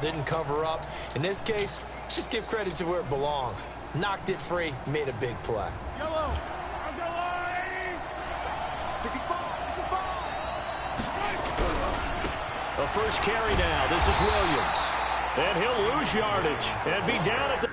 didn't cover up. In this case, let's just give credit to where it belongs. Knocked it free, made a big play. Yellow. The first carry now. This is Williams. And he'll lose yardage and be down at the...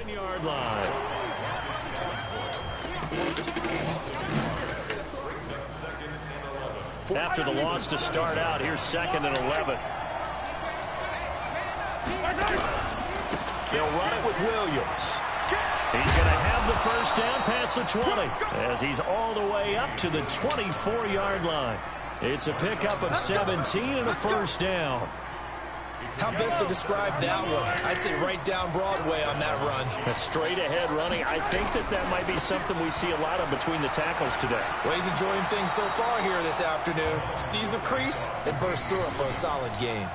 Yard line. After the loss to start out, here's 2nd and 11. They'll run it with Williams. He's going to have the first down past the 20 as he's all the way up to the 24-yard line. It's a pickup of 17 and a first down. How best to describe that one? I'd say right down Broadway on that run. A straight-ahead running. I think that might be something we see a lot of between the tackles today. Well, he's enjoying things so far here this afternoon. Sees a crease and bursts through it for a solid gain.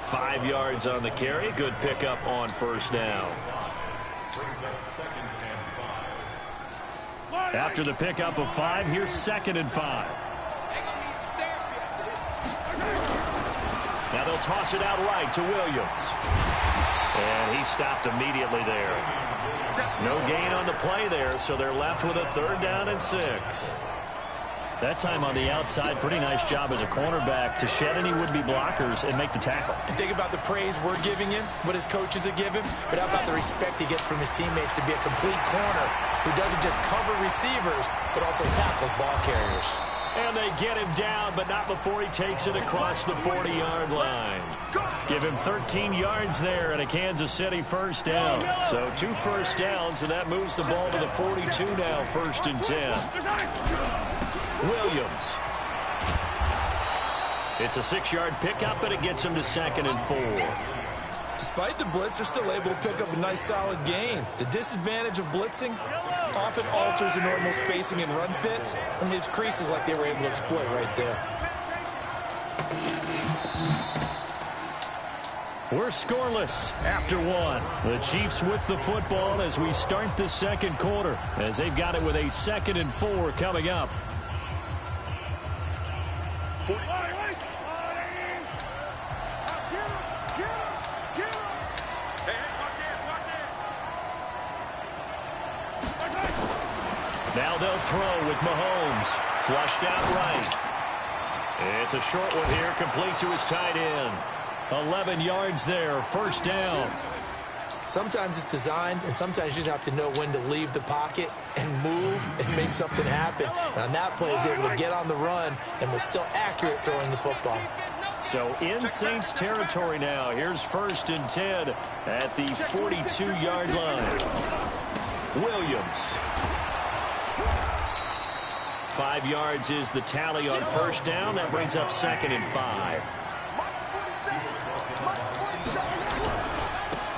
5 yards on the carry. Good pickup on first down. After the pickup of 5, here's 2nd and 5. Now they'll toss it out right to Williams. And he stopped immediately there. No gain on the play there, so they're left with a 3rd down and 6. That time on the outside, pretty nice job as a cornerback to shed any would-be blockers and make the tackle. And think about the praise we're giving him, what his coaches are giving, but how about the respect he gets from his teammates to be a complete corner who doesn't just cover receivers, but also tackles ball carriers. And they get him down, but not before he takes it across the 40-yard line. Give him 13 yards there and a Kansas City first down. So 2 first downs, and that moves the ball to the 42 now, 1st and 10. Williams. It's a 6-yard pickup, and it gets him to 2nd and 4. Despite the blitz, they're still able to pick up a nice solid gain. The disadvantage of blitzing often alters the normal spacing and run fits and leaves creases like they were able to exploit right there. We're scoreless after 1. The Chiefs with the football as we start the 2nd quarter, as they've got it with a 2nd and 4 coming up. Now they'll throw with Mahomes. Flushed out right. It's a short one here, complete to his tight end. 11 yards there, first down. Sometimes it's designed, and sometimes you just have to know when to leave the pocket and move and make something happen. And on that play, he was able to get on the run and was still accurate throwing the football. So in Saints territory now. Here's 1st and 10 at the 42-yard line. Williams. 5 yards is the tally on first down. That brings up 2nd and 5.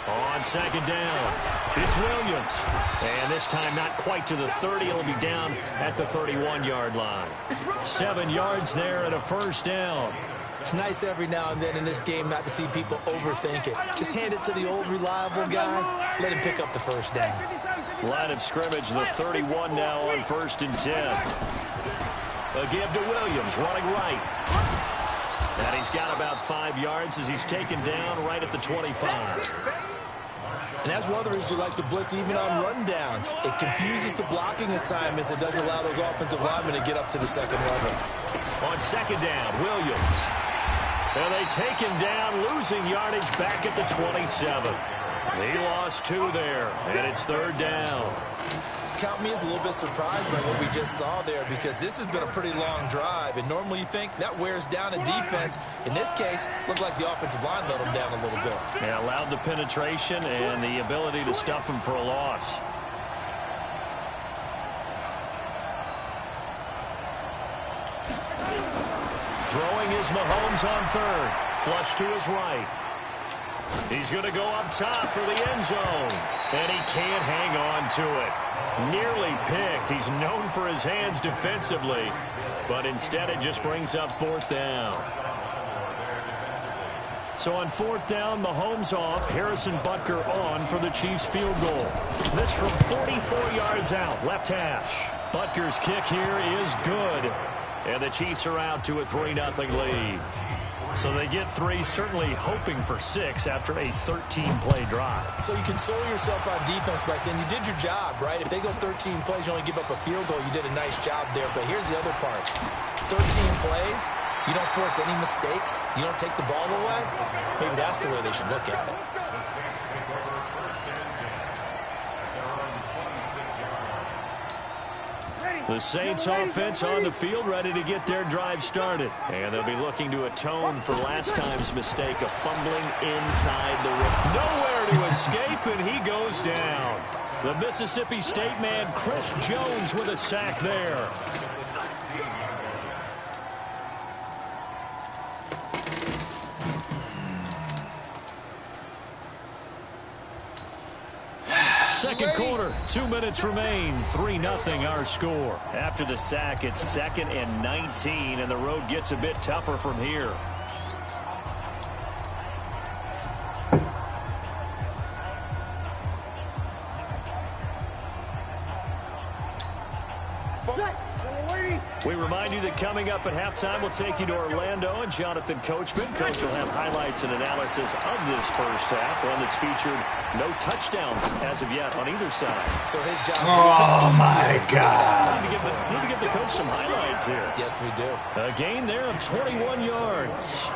On 2nd down, it's Williams. And this time not quite to the 30. It'll be down at the 31-yard line. 7 yards there and a first down. It's nice every now and then in this game not to see people overthink it. Just hand it to the old reliable guy. Let him pick up the first down. Line of scrimmage, the 31 now on 1st and 10. A give to Williams, running right. And he's got about 5 yards as he's taken down right at the 25. And that's one of the reasons you like to blitz even on rundowns. It confuses the blocking assignments. It doesn't allow those offensive linemen to get up to the 2nd level. On 2nd down, Williams. And they take him down, losing yardage back at the 27. He lost 2 there, and it's 3rd down. Count me as a little bit surprised by what we just saw there, because this has been a pretty long drive, and normally you think that wears down a defense. In this case, looked like the offensive line let them down a little bit. Yeah, allowed the penetration and the ability to stuff him for a loss. Throwing is Mahomes on third. Flush to his right. He's going to go up top for the end zone. And he can't hang on to it. Nearly picked. He's known for his hands defensively. But instead it just brings up fourth down. So on fourth down, Mahomes off. Harrison Butker on for the Chiefs field goal. This from 44 yards out. Left hash. Butker's kick here is good. And the Chiefs are out to a 3-0 lead. So they get 3, certainly hoping for 6 after a 13-play drive. So you console yourself on defense by saying you did your job, right? If they go 13 plays, you only give up a field goal, you did a nice job there. But here's the other part. 13 plays, you don't force any mistakes, you don't take the ball away. Maybe that's the way they should look at it. The Saints offense on the field, ready to get their drive started. And they'll be looking to atone for last time's mistake of fumbling inside the rim. Nowhere to escape, and he goes down. The Mississippi State man, Chris Jones, with a sack there. Second quarter, 2 minutes remain, 3-0 our score. After the sack, it's 2nd and 19, and the road gets a bit tougher from here. We remind you that coming up at halftime, we'll take you to Orlando and Jonathan Coachman. Coach will have highlights and analysis of this first half, one that's featured no touchdowns as of yet on either side. So his job is my God. Time to give the coach some highlights here. Yes, we do. A gain there of 21 yards.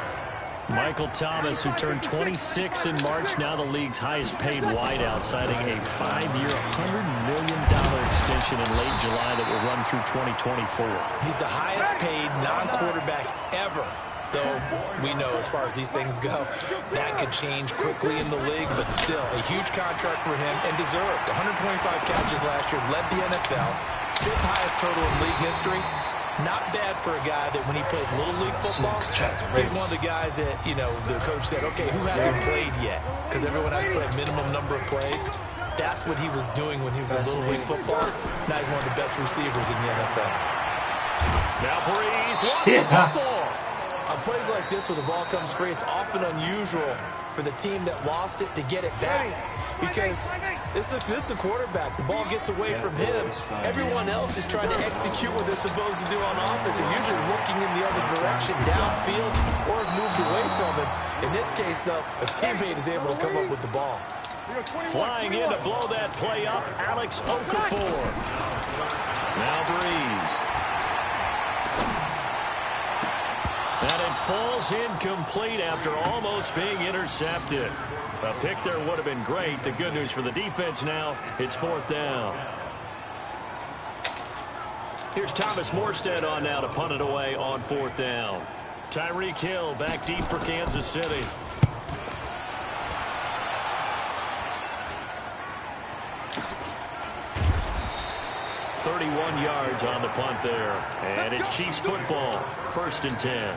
Michael Thomas, who turned 26 in March, now the league's highest paid wideout, signing a 5-year, $100 million extension in late July that will run through 2024. He's the highest paid non-quarterback ever, though we know as far as these things go, that could change quickly in the league, but still a huge contract for him and deserved. 125 catches last year, led the NFL, 5th highest total in league history. Not bad for a guy that when he played Little League football, he's one of the guys that, you know, the coach said, okay, who hasn't played yet? Because everyone has to play a minimum number of plays. That's what he was doing when he was in Little League football. Now he's one of the best receivers in the NFL. Now Breeze wants the football. On plays like this where the ball comes free, it's often unusual for the team that lost it to get it back. Because this is the quarterback. The ball gets away from him. Everyone else is trying to execute what they're supposed to do on offense. They're usually looking in the other direction, downfield, or have moved away from him. In this case, though, a teammate is able to come up with the ball. Flying in to blow that play up, Alex Okafor. Now Breeze. And it falls incomplete after almost being intercepted. A pick there would have been great. The good news for the defense now, it's 4th down. Here's Thomas Morstead on now to punt it away on 4th down. Tyreek Hill back deep for Kansas City. .31 yards on the punt there. And it's Chiefs football. 1st and 10.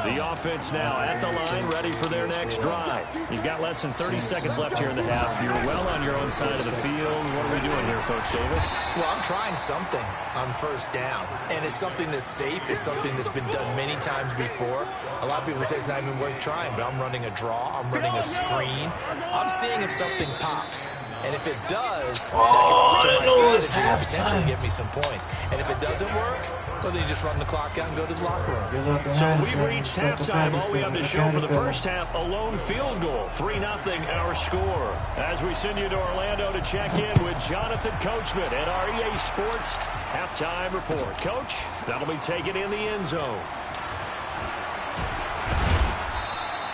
The offense now at the line, ready for their next drive. You've got less than 30 seconds left here in the half. You're well on your own side of the field. What are we doing here, Coach Davis? Well, I'm trying something on 1st down. And it's something that's safe. It's something that's been done many times before. A lot of people say it's not even worth trying, but I'm running a draw. I'm running a screen. I'm seeing if something pops. And if it does, that can alter my strategy and potentially get me some points. And if it doesn't work, well, then you just run the clock out and go to the locker room. So we've reached halftime. All we have to show for the first half, a lone field goal. 3-0 our score. As we send you to Orlando to check in with Jonathan Coachman at our EA Sports halftime report. Coach, that'll be taken in the end zone.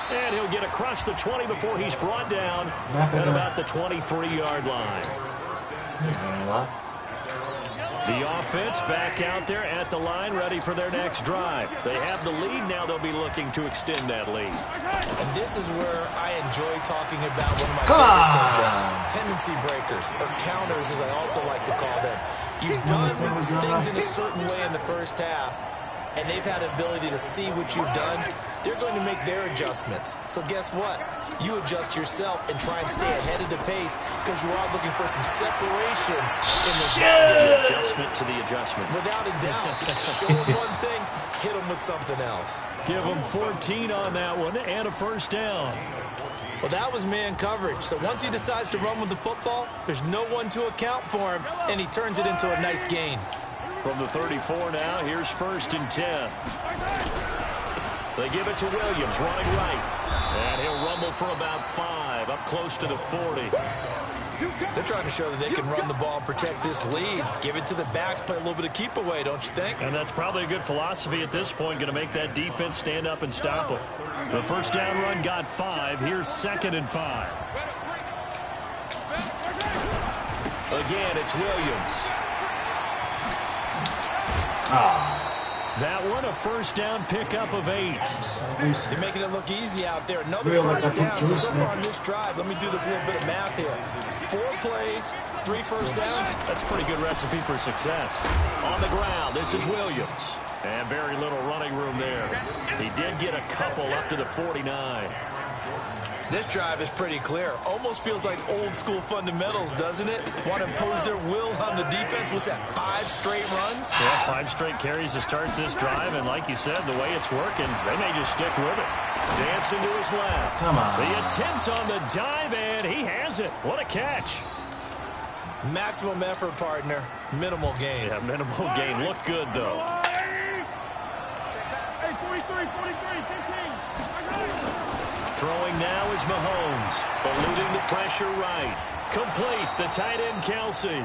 And he'll get across the 20 before he's brought down at about the 23-yard line. The offense back out there at the line, ready for their next drive. They have the lead. Now they'll be looking to extend that lead. And this is where I enjoy talking about one of my favorite subjects, tendency breakers, or counters, as I also like to call them. You've done things in a certain way in the first half, and they've had an ability to see what you've done. They're going to make their adjustments. So guess what? You adjust yourself and try and stay ahead of the pace because you are looking for some separation in the adjustment to the adjustment. Without a doubt. Show them one thing, hit them with something else. Give them 14 on that one and a first down. Well, that was man coverage. So once he decides to run with the football, there's no one to account for him, and he turns it into a nice gain. From the 34 now, here's 1st and 10. They give it to Williams, running right. And he'll rumble for about 5, up close to the 40. They're trying to show that they can run the ball and protect this lead. Give it to the backs, play a little bit of keep away, don't you think? And that's probably a good philosophy at this point, going to make that defense stand up and stop them. The first down run got 5. Here's 2nd and 5. Again, it's Williams. That one, a first down pickup of 8. You're making it look easy out there. Another first down. So far on this drive, let me do this little bit of math here. 4 plays, 3 first downs. That's a pretty good recipe for success. On the ground, this is Williams. And very little running room there. He did get a couple up to the 49. This drive is pretty clear. Almost feels like old school fundamentals, doesn't it? Want to impose their will on the defense. What's that, 5 straight runs? Yeah, 5 straight carries to start this drive. And like you said, the way it's working, they may just stick with it. Dancing to his left. Come on. The attempt on the dive, and he has it. What a catch. Maximum effort, partner. Minimal gain. Yeah, minimal gain. Looked good, though. Hey, 43, 15. Throwing now is Mahomes, eluding the pressure right. Complete, the tight end Kelsey.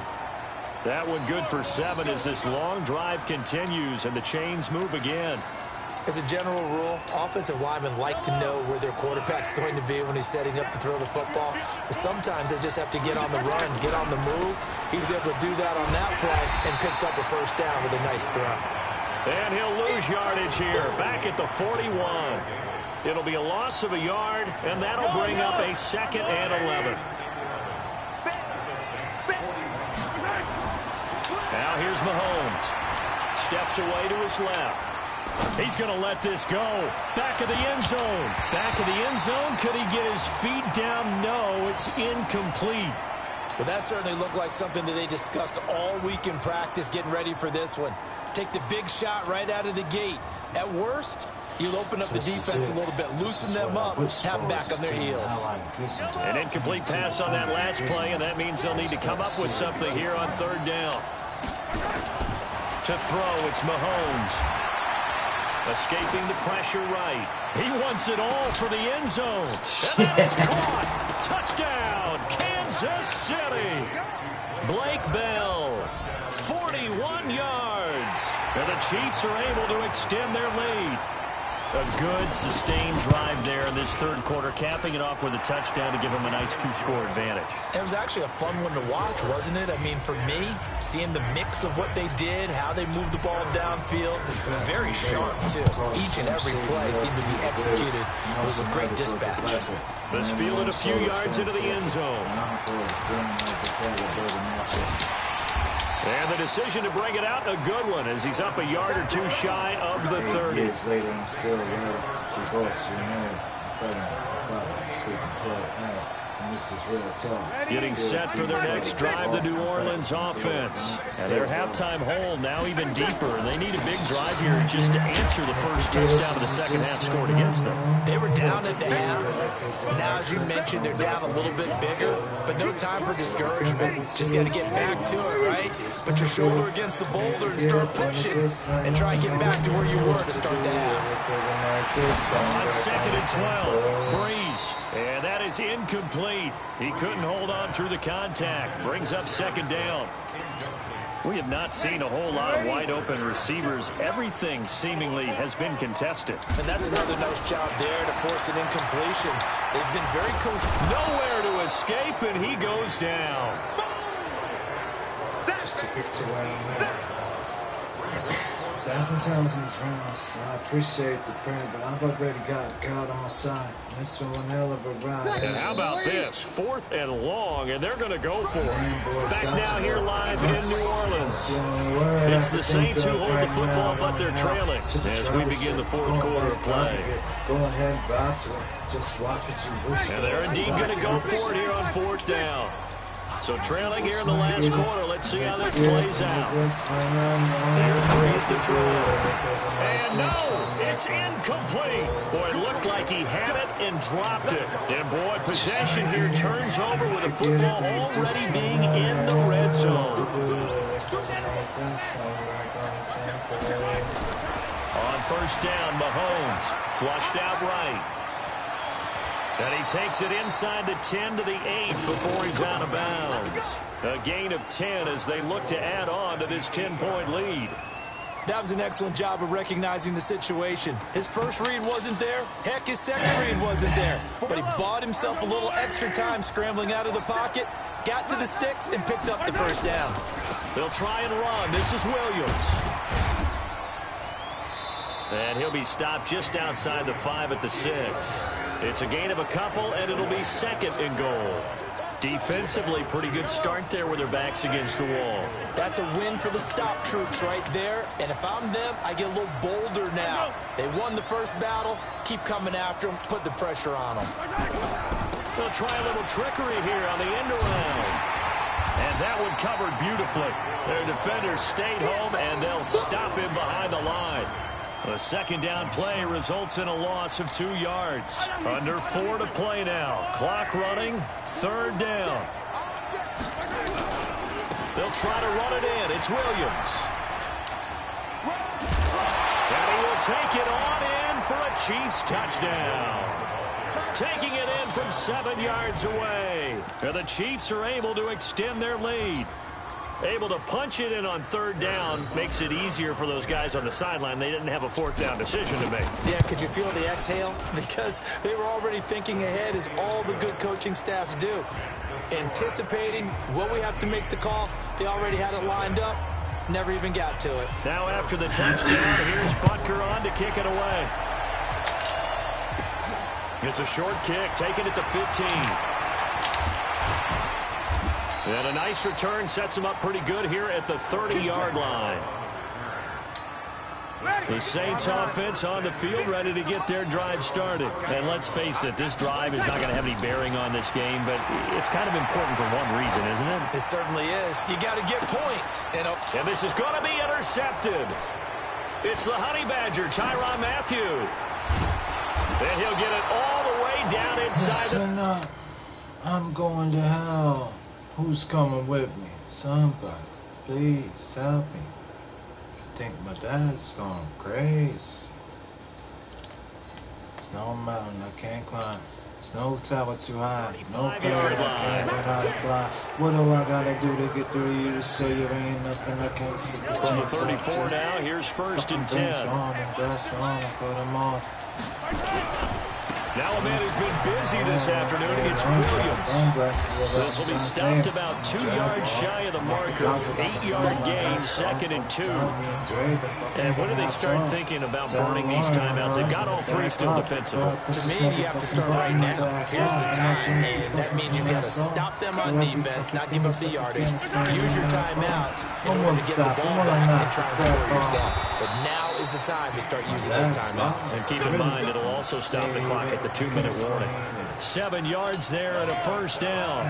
That one good for 7 as this long drive continues and the chains move again. As a general rule, offensive linemen like to know where their quarterback's going to be when he's setting up to throw the football. But sometimes they just have to get on the run, get on the move. He was able to do that on that play and picks up a first down with a nice throw. And he'll lose yardage here, back at the 41. It'll be a loss of a yard, and that'll bring up a 2nd and 11. Now here's Mahomes. Steps away to his left. He's going to let this go. Back of the end zone. Back of the end zone. Could he get his feet down? No, it's incomplete. Well, that certainly looked like something that they discussed all week in practice getting ready for this one. Take the big shot right out of the gate. At worst, you'll open up the defense a little bit, loosen them up, have them back on their heels. An incomplete pass on that last play, and that means they'll need to come up with something here on 3rd down. To throw, it's Mahomes. Escaping the pressure right. He wants it all for the end zone. And that is caught. Touchdown, Kansas City. Blake Bell, 41 yards. And the Chiefs are able to extend their lead. A good, sustained drive there in this 3rd quarter, capping it off with a touchdown to give them a nice 2-score advantage. It was actually a fun one to watch, wasn't it? I mean, for me, seeing the mix of what they did, how they moved the ball downfield, very sharp, too. Each and every play seemed to be executed with great dispatch. Let's field it a few yards into the end zone. And the decision to bring it out, a good one, as he's up a yard or 2 shy of the 30. Years later, I'm still divorced, and this is real talk. Getting set for their next drive, the New Orleans offense. And their halftime hole now even deeper, and they need a big drive here just to answer the first touchdown of the second half scored against them. They were down at the half. Now, as you mentioned, they're down a little bit bigger, but no time for discouragement. Just got to get back to it, right? Put your shoulder against the boulder and start pushing and try and get back to where you were to start the half. On 2nd and 12, Breeze. And that is incomplete. He couldn't hold on through the contact. Brings up 2nd down. We have not seen a whole lot of wide-open receivers. Everything seemingly has been contested. And that's another nice job there to force an incompletion. They've been very nowhere to escape, and he goes down. Just to get to where I'm at. 1,000 times in these rounds. I appreciate the prayer, but I've already got God on my side. And this been one hell of a ride. And how about this? 4th and long, and they're going to go for it. Back now here live in New Orleans. It's the Saints who hold the football, but they're trailing as we begin the 4th quarter of play. Go ahead, vibe to it. Just watch what you wish for. And they're indeed going to go for it here on 4th down. So trailing here in the last quarter. Let's see how this plays out. Here's Breeze to throw. And no, it's incomplete. Boy, it looked like he had it and dropped it. And boy, possession here turns over with the football already being in the red zone. On 1st down, Mahomes flushed out right. And he takes it inside the 10 to the 8 before he's out of bounds. A gain of 10 as they look to add on to this 10-point lead. That was an excellent job of recognizing the situation. His first read wasn't there. Heck, his second read wasn't there. But he bought himself a little extra time scrambling out of the pocket, got to the sticks, and picked up the 1st down. They'll try and run. This is Williams. And he'll be stopped just outside the 5 at the 6. It's a gain of a couple, and it'll be 2nd and goal. Defensively, pretty good start there with their backs against the wall. That's a win for the stop troops right there. And if I'm them, I get a little bolder now. They won the first battle. Keep coming after them. Put the pressure on them. They'll try a little trickery here on the end around. And that one covered beautifully. Their defenders stayed home, and they'll stop him behind the line. A 2nd down play results in a loss of 2 yards. Under 4 to play now. Clock running. 3rd down. They'll try to run it in. It's Williams. And he will take it on in for a Chiefs touchdown. Taking it in from 7 yards away. And the Chiefs are able to extend their lead. Able to punch it in on 3rd down makes it easier for those guys on the sideline. They didn't have a 4th down decision to make. Yeah, could you feel the exhale? Because they were already thinking ahead, as all the good coaching staffs do. Anticipating what we have to make the call. They already had it lined up. Never even got to it. Now after the touchdown, here's Butker on to kick it away. It's a short kick, taking it to 15. And a nice return sets him up pretty good here at the 30-yard line. The Saints offense on the field, ready to get their drive started. And let's face it, this drive is not going to have any bearing on this game, but it's kind of important for one reason, isn't it? It certainly is. You got to get points. And this is going to be intercepted. It's the Honey Badger, Tyrann Mathieu. And he'll get it all the way down inside. Listen up. I'm going to hell. Who's coming with me? Somebody, please help me. I think my dad's going crazy. There's no mountain I can't climb. There's no tower too high. No plane I can't learn how to fly. What do I gotta do to get through to you to show you ain't nothing I can't stick this From the 34 now, here's 1st and 10. Now a man who's been busy this afternoon against Williams. This will be stopped about 2 yards shy of the marker. 8-yard gain, 2nd and 2. And when do they start thinking about burning these timeouts? They've got all 3 still defensively. To me, you have to start right now. Here's the time, and that means you've got to stop them on defense, not give up the yardage. Use your timeouts in order to get the ball back and try and score yourself. But now is the time to start using those timeouts. And keep in mind, it'll also stop the clock at the 2-minute warning. 7 yards there and a 1st down.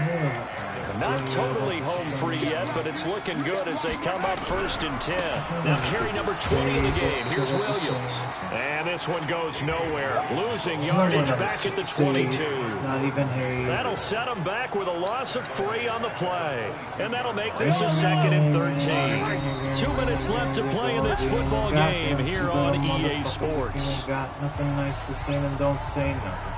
Not totally home free yet, but it's looking good as they come up 1st and 10. Now carry number 20 in the game. Here's Williams. And this one goes nowhere. Losing yardage back at the 22. Not even here. That'll set them back with a loss of 3 on the play. And that'll make this a 2nd and 13. 2 minutes left to play in this football game here on EA Sports. Got nothing nice to say and don't say nothing.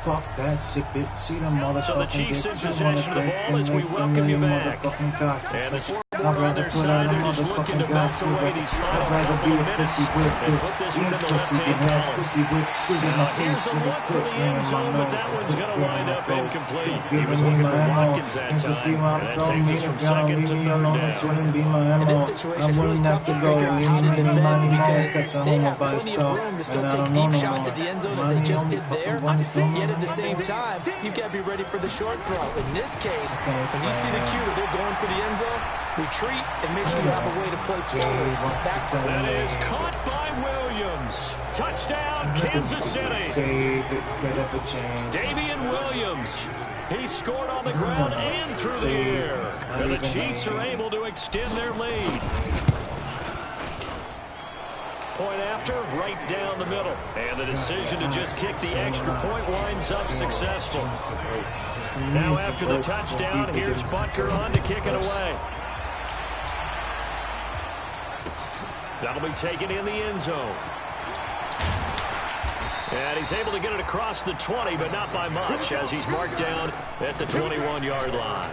Fuck that shit, bitch. See them motherfucking So the Chiefs in dicks. You possession of the wanna ball as we make welcome you back. motherfucking cops. And the I'd scoreboard on rather their put out side, a they're just looking to motherfucking melt gospel away record. these I'd final rather couple be of a minutes pussy whip, and bitch. put this Eat one in the pussy, get left-hand head, column. pussy whip, shoot in my Here's face a with a look for clip, the ring end in my zone, but nose, that a one's clip, going to ring in wind my up face. incomplete. He Giving was me looking my for ammo, Watkins that and to see time, why I'm and that so takes mean, us from if y'all don't second leave to me third alone, this down. wouldn't be my In ammo. this I situation, it's really wouldn't have tough to to go, figure out how to many defend money, because catch a they homo have by plenty of itself, room to and still I take don't know deep no shots more. at the end zone as they Money just only did fucking there. one is so Yet at the money. same time, you got to be ready for the short throw. In this case, Okay, when you see the cue that they're going for the end zone, retreat and make sure you have a way to play forward. That is caught by Williams. Touchdown, Kansas City. Save it, get up a change. Damian Williams. He scored on the ground and through the air. And the Chiefs are able to extend their lead. Point after, right down the middle. And the decision to just kick the extra point winds up successful. Now after the touchdown, here's Butker on to kick it away. That'll be taken in the end zone. And he's able to get it across the 20, but not by much, as he's marked down at the 21-yard line.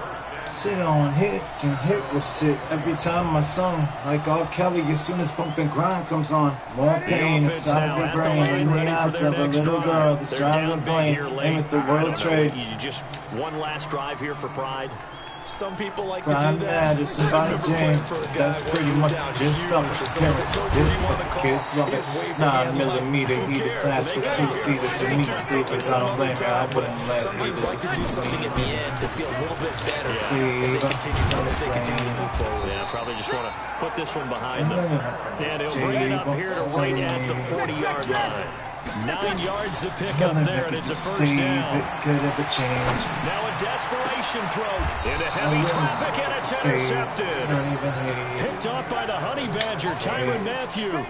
Sit on hit, can hit with shit every time my song. Like R. Kelly, as soon as bump and grind comes on. More pain inside of the brain in the eyes of a little girl that's driving a plane. Aim at the World Trade. You just one last drive here for pride. Some people like to Crime do that. matters, somebody Jane. That's pretty much just stuff. This kiss of it. 9 millimeter heated flash for 2-seaters for me to see, because I don't blame her. I wouldn't let Some teams like to do something at the end to feel a little bit better as they continue to move forward. Yeah, probably just want to put this one behind them. And he'll bring it up here to right at the 40-yard line. 9 yards to pick up there, and it's a first down. Now a desperation throw into heavy traffic, and it's intercepted. Picked off by the Honey Badger, Tyrann Mathieu.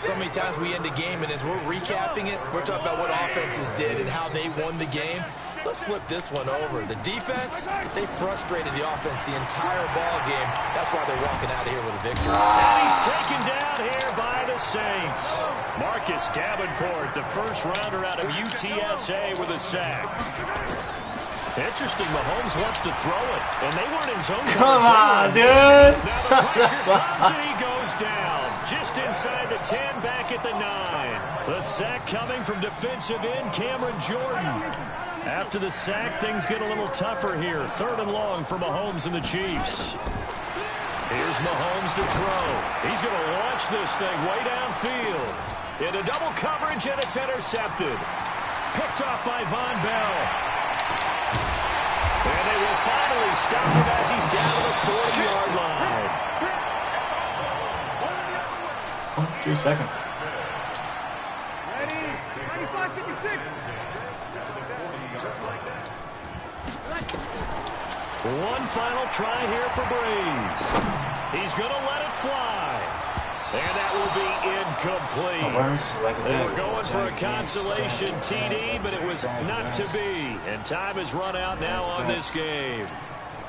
So many times we end a game, and as we're recapping it, we're talking about what offenses did and how they won the game. Let's flip this one over. The defense, they frustrated the offense the entire ball game. That's why they're walking out of here with a victory. And he's taken down here by the Saints. Marcus Davenport, the first rounder out of UTSA, with a sack. Interesting, Mahomes wants to throw it, and they weren't in zone coverage. Come on, dude. Now the pressure comes, and he goes down. Just inside the 10, back at the 9. The sack coming from defensive end Cameron Jordan. After the sack, things get a little tougher here. 3rd and long for Mahomes and the Chiefs. Here's Mahomes to throw. He's going to launch this thing way downfield. Into double coverage, and it's intercepted. Picked off by Von Bell. And they will finally stop him as he's down to the 40-yard line. 3 seconds. Ready? 95-56. One final try here for Breeze. He's going to let it fly. And that will be incomplete. They were going for a consolation TD, but it was not to be. And time has run out now on this game.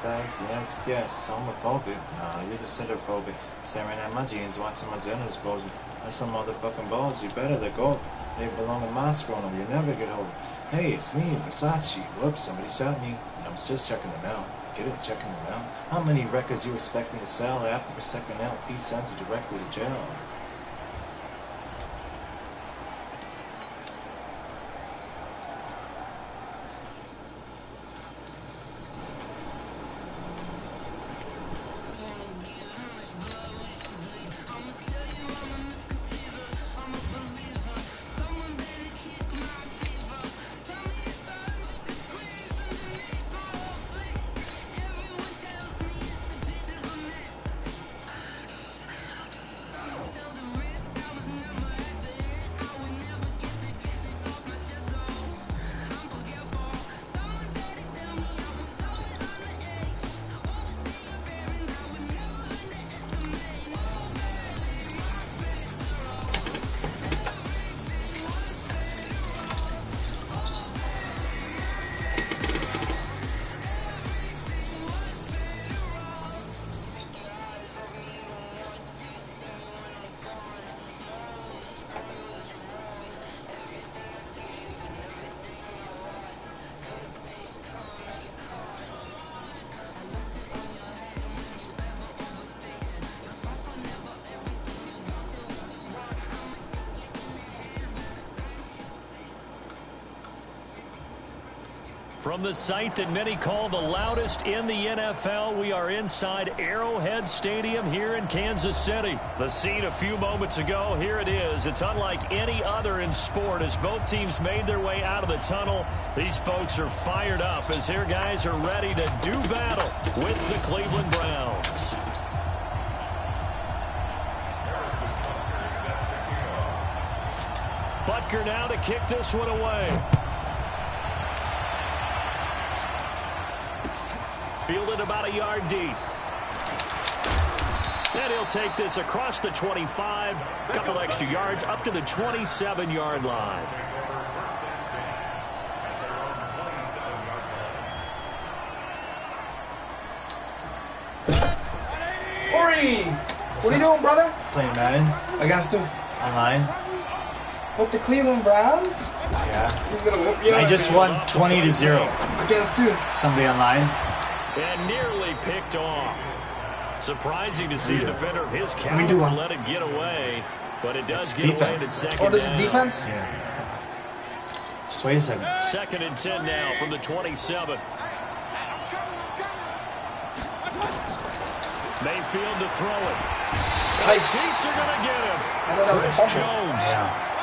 Guys, yes, homophobic. Nah, you're the centrophobic. Staring at my jeans, watching my genitals bulging. That's my motherfucking balls. You better let go. They belong in my scrotum. You never get hold. Hey, it's me, Versace. Whoops, somebody shot me. And I'm just checking them out. Get it? Checking them out. How many records you expect me to sell after the second LP sends you directly to jail? From the site that many call the loudest in the NFL, we are inside Arrowhead Stadium here in Kansas City. The scene a few moments ago, here it is. It's unlike any other in sport as both teams made their way out of the tunnel. These folks are fired up as their guys are ready to do battle with the Cleveland Browns. Butker now to kick this one away. Fielded about a yard deep. And he'll take this across the 25. A couple extra yards up to the 27-yard line. Ori! What are you doing, brother? Playing Madden. Against who? Online. With the Cleveland Browns? Yeah. He's gonna whoop you. I just won 20-0. Against who? Somebody online. And nearly picked off. Surprising to see a defender of his caliber let it get away, but it does get away at second down. Oh, this is defense? Yeah. Just wait a second. 2nd and 10 now from the 27. Mayfield to throw it. Nice. The Chiefs are going to get him. Chris Jones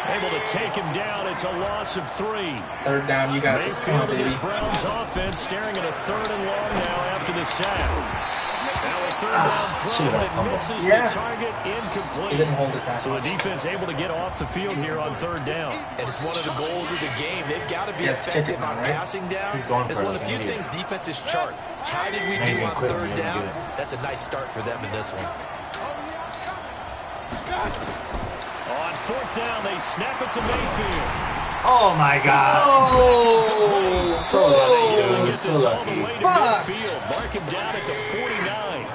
able to take him down. It's a loss of 3. 3rd down, you got this. Come on, Mayfield and baby. his Browns offense staring at a 3rd and long now after the sack. Now a 3rd down throw, but it misses the target, incomplete. He didn't hold it back. So the defense able to get off the field here on 3rd down. And it's one of the goals of the game. They've got to be effective on passing down. He's going for it's one of the few it. things defenses chart. How did we do on 3rd down? That's a nice start for them in this one. On 4th down, they snap it to Mayfield. Oh my God! Oh, So lucky, Get dude. this So all the lucky. way to midfield. Mark him down at the 49.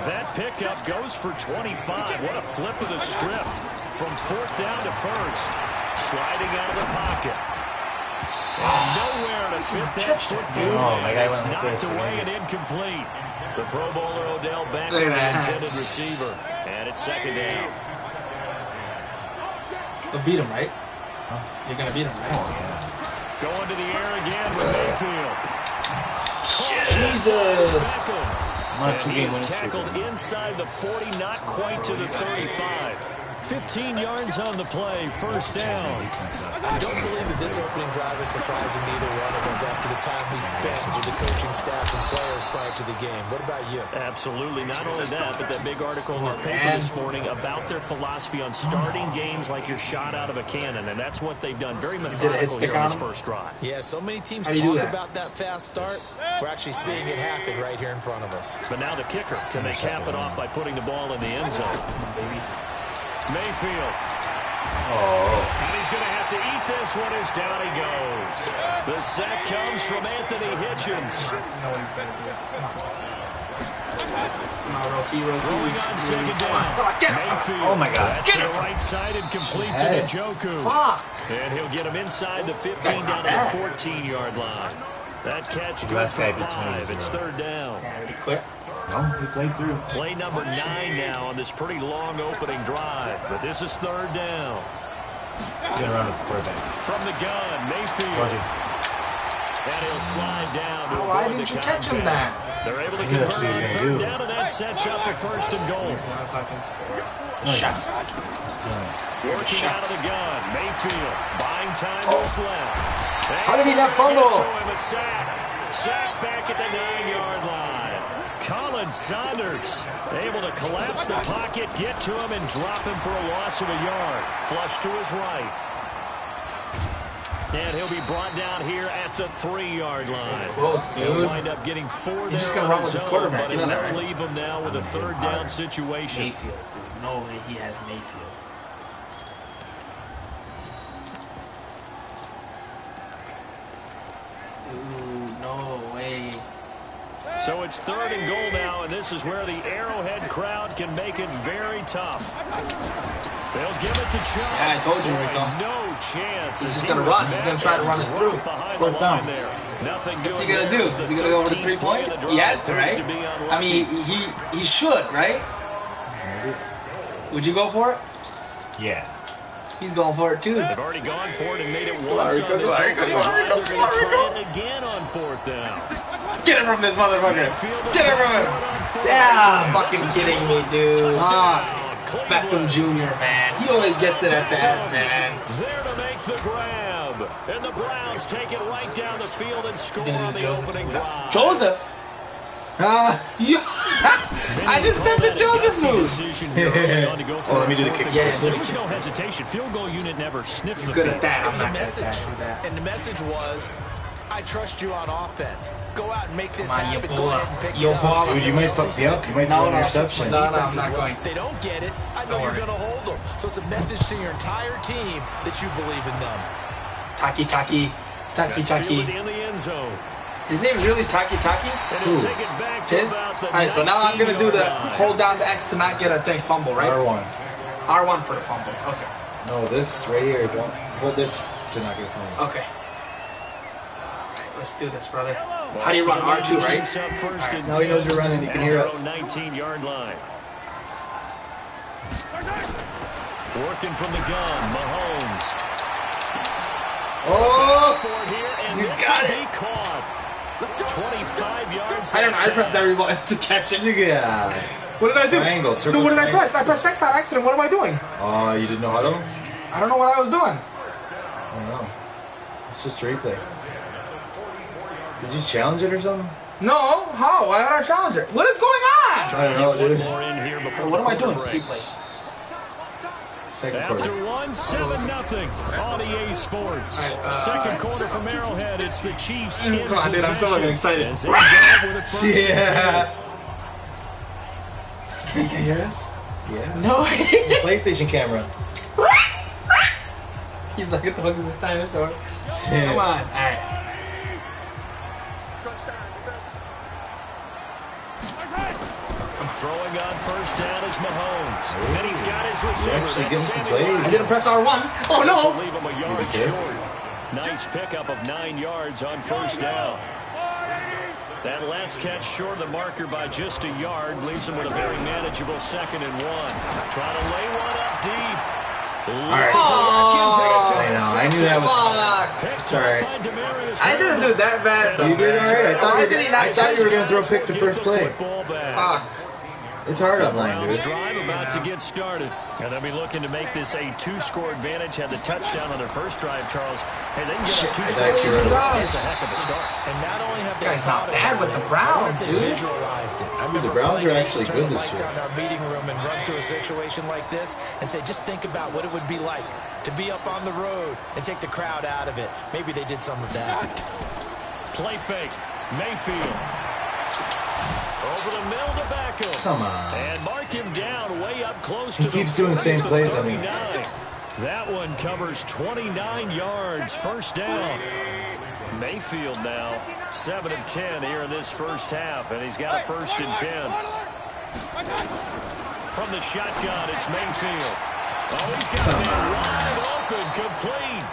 That pickup goes for 25. What a flip of the script. From 4th down to 1st. Sliding out of the pocket. And nowhere to fit that football. Oh, my guy It's went like knocked this. away and incomplete. The Pro Bowler Odell back Look on at the that. intended receiver. And it's 2nd down. You'll beat him, right? You're going to beat him, right? Oh, yeah. Going to the air again with Mayfield. Jesus! I'm on a And he two-game is winning streak. tackled inside the 40, not quite to the 35. 15 yards on the play, 1st down. I don't believe that this opening drive is surprising neither one of us after the time we spent with the coaching staff and players prior to the game. What about you? Absolutely. Not only that, but that big article in the paper this morning about their philosophy on starting games like you're shot out of a cannon, and that's what they've done. Very methodical here on this first drive. Yeah, so many teams How do you do talk that? about that fast start. We're actually seeing it happen right here in front of us. But now the kicker. Can they cap it off by putting the ball in the end zone? Mayfield. Oh. And he's going to have to eat this one as down he goes. The sack comes from Anthony Hitchens. Throwing on 2nd down. Mayfield. Oh my God. That's to the right side and complete to Njoku. And he'll get him inside the 15 down to the 14-yard line. That catch goes for 5. It's 3rd down. No, he played through. Play number 9 now on this pretty long opening drive. But this is 3rd down. He's going to run with the quarterback. From the gun, Mayfield. And he'll slide down to Why avoid the didn't you contact. catch him that? They're able to I knew that's convert what he was on gonna 3rd do. down, and that sets up a 1st and goal. No, he's stealing. Working out of the gun, Mayfield. Buying time to his left. How did he not fumble? Get to him, a sack. Sack back at the 9-yard line. Colin Saunders able to collapse the pocket, get to him, and drop him for a loss of a yard. Flush to his right. And he'll be brought down here at the 3-yard line. Close, dude. He'll wind up getting 4 He's just there gonna on run with his own, quarterback, but you know it that, won't right? leave him now with a 3rd down situation. Mayfield, dude. No way he has Mayfield. Dude, no way. So it's 3rd and goal now, and this is where the Arrowhead crowd can make it very tough. They'll give it to Chubb. Yeah, I told you, Rico. No chance. He's as just he gonna was run. He's gonna try to run it met through. behind Fourth the down. line there. Nothing What's he doing gonna there do? as Is the he gonna go over the 13th 3 play of points? the drive He has to, proves right? to be unlucky. I mean, he should, right? Would you go for it? Yeah. He's going for it too. They've already gone for it and made it on, once on Rico, this come on, opening Rico, drive. come They're on, going to Rico. try it again on 4th down. Get it from this motherfucker. Get it from him. Damn! Fucking kidding me, dude. Beckham Jr., man. He always gets it at the end, man. There to make the grab. And the Browns take it right down the field and score He's gonna on do the Joseph. opening drive. Joseph? Ah! Yeah. I just said the Joseph move. Oh, let me do the kick. Yeah, There was no hesitation. Field goal unit never sniffed the Good field. at that. It I'm was a not good at message, that. and the message was, I trust you on offense. Go out and make this Come on, happen. you Go ahead and baller. pick You it up. baller. Dude, you might fuck me up. You might No, throw an no. interception. No, Defense I'm as not well. going If they don't get it, I know Don't you're worry. going to hold them. So it's a message to your entire team that you believe in them. Taki. That's fielded in the end zone. His name is really Taki. And he'll take it back to His? about the Alright, so now I'm going to do the 19-yard line. hold down the X to not get a thing fumble, right? R1. R1 for the fumble. Okay. No, this right here. Don't hold this to not get home. Okay. Alright, let's do this, brother. How do you run? R2, right? Chiefs up first and Now he knows 10 you're running. He can at hear their us. own 19-yard line. Working from the gun, Mahomes. Oh! For it here, and You this got will it. be caught. 25 yards. I don't know. I that pressed time. every button to catch it. Yeah. What did I do? Triangle, Dude, circle what did I triangle. press? I pressed X on accident. What am I doing? Oh, you didn't know how to? I don't know what I was doing. I don't know. It's just right there. Did you challenge it or something? No. How? Why would I challenge it? What is going on? I don't know, One dude. more in here before What am I the doing? quarter Keep breaks. playing. Second After quarter. one, 7-0 on EA Sports. Second quarter from Arrowhead. It's the Chiefs in Come on, dude, I'm so possession excited. as they go with a first and 10. Yeah. Can you hear us? Yeah. No. PlayStation camera. He's like, what the fuck is this dinosaur? Come on. Alright. Throwing on first down is Mahomes. And he's got his receiver. actually That's getting some Sammy plays. I Watkins. didn't press R1. Oh This will no. leave him a yard Okay. short. Nice pickup of 9 yards on first down. That last catch short of the marker by just a yard leaves him with a very manageable 2nd and 1. Trying to lay one up deep. Alright. I I know. I knew that was. Fuck. It's alright. I didn't do that bad. You did alright. I thought you were gonna throw a pick the Get first play. football back. Fuck. It's hard The online, Browns dude. drive about to get started. And they'll be looking to make this a 2-score advantage. Had the touchdown on their first drive, Charles. Hey, they can get Shit, up 2 I scores. thought you were- That's a heck of a start. And not only have they This guy's not thought bad about with it, the Browns, but dude. they visualized it. I remember the Browns are playing actually turn good the this lights year. out in our meeting room and run through a situation like this and say, just think about what it would be like to be up on the road and take the crowd out of it. Maybe they did some of that. Play fake. Mayfield. Over the middle to Beckham. Come on. And mark him down way up close to He keeps doing the same plays, I mean. 39. That one covers 29 yards. First down. Mayfield now 7 of 10 here in this first half, and he's got a 1st and 10. From the shotgun, it's Mayfield. Oh, he's got that wide open, complete.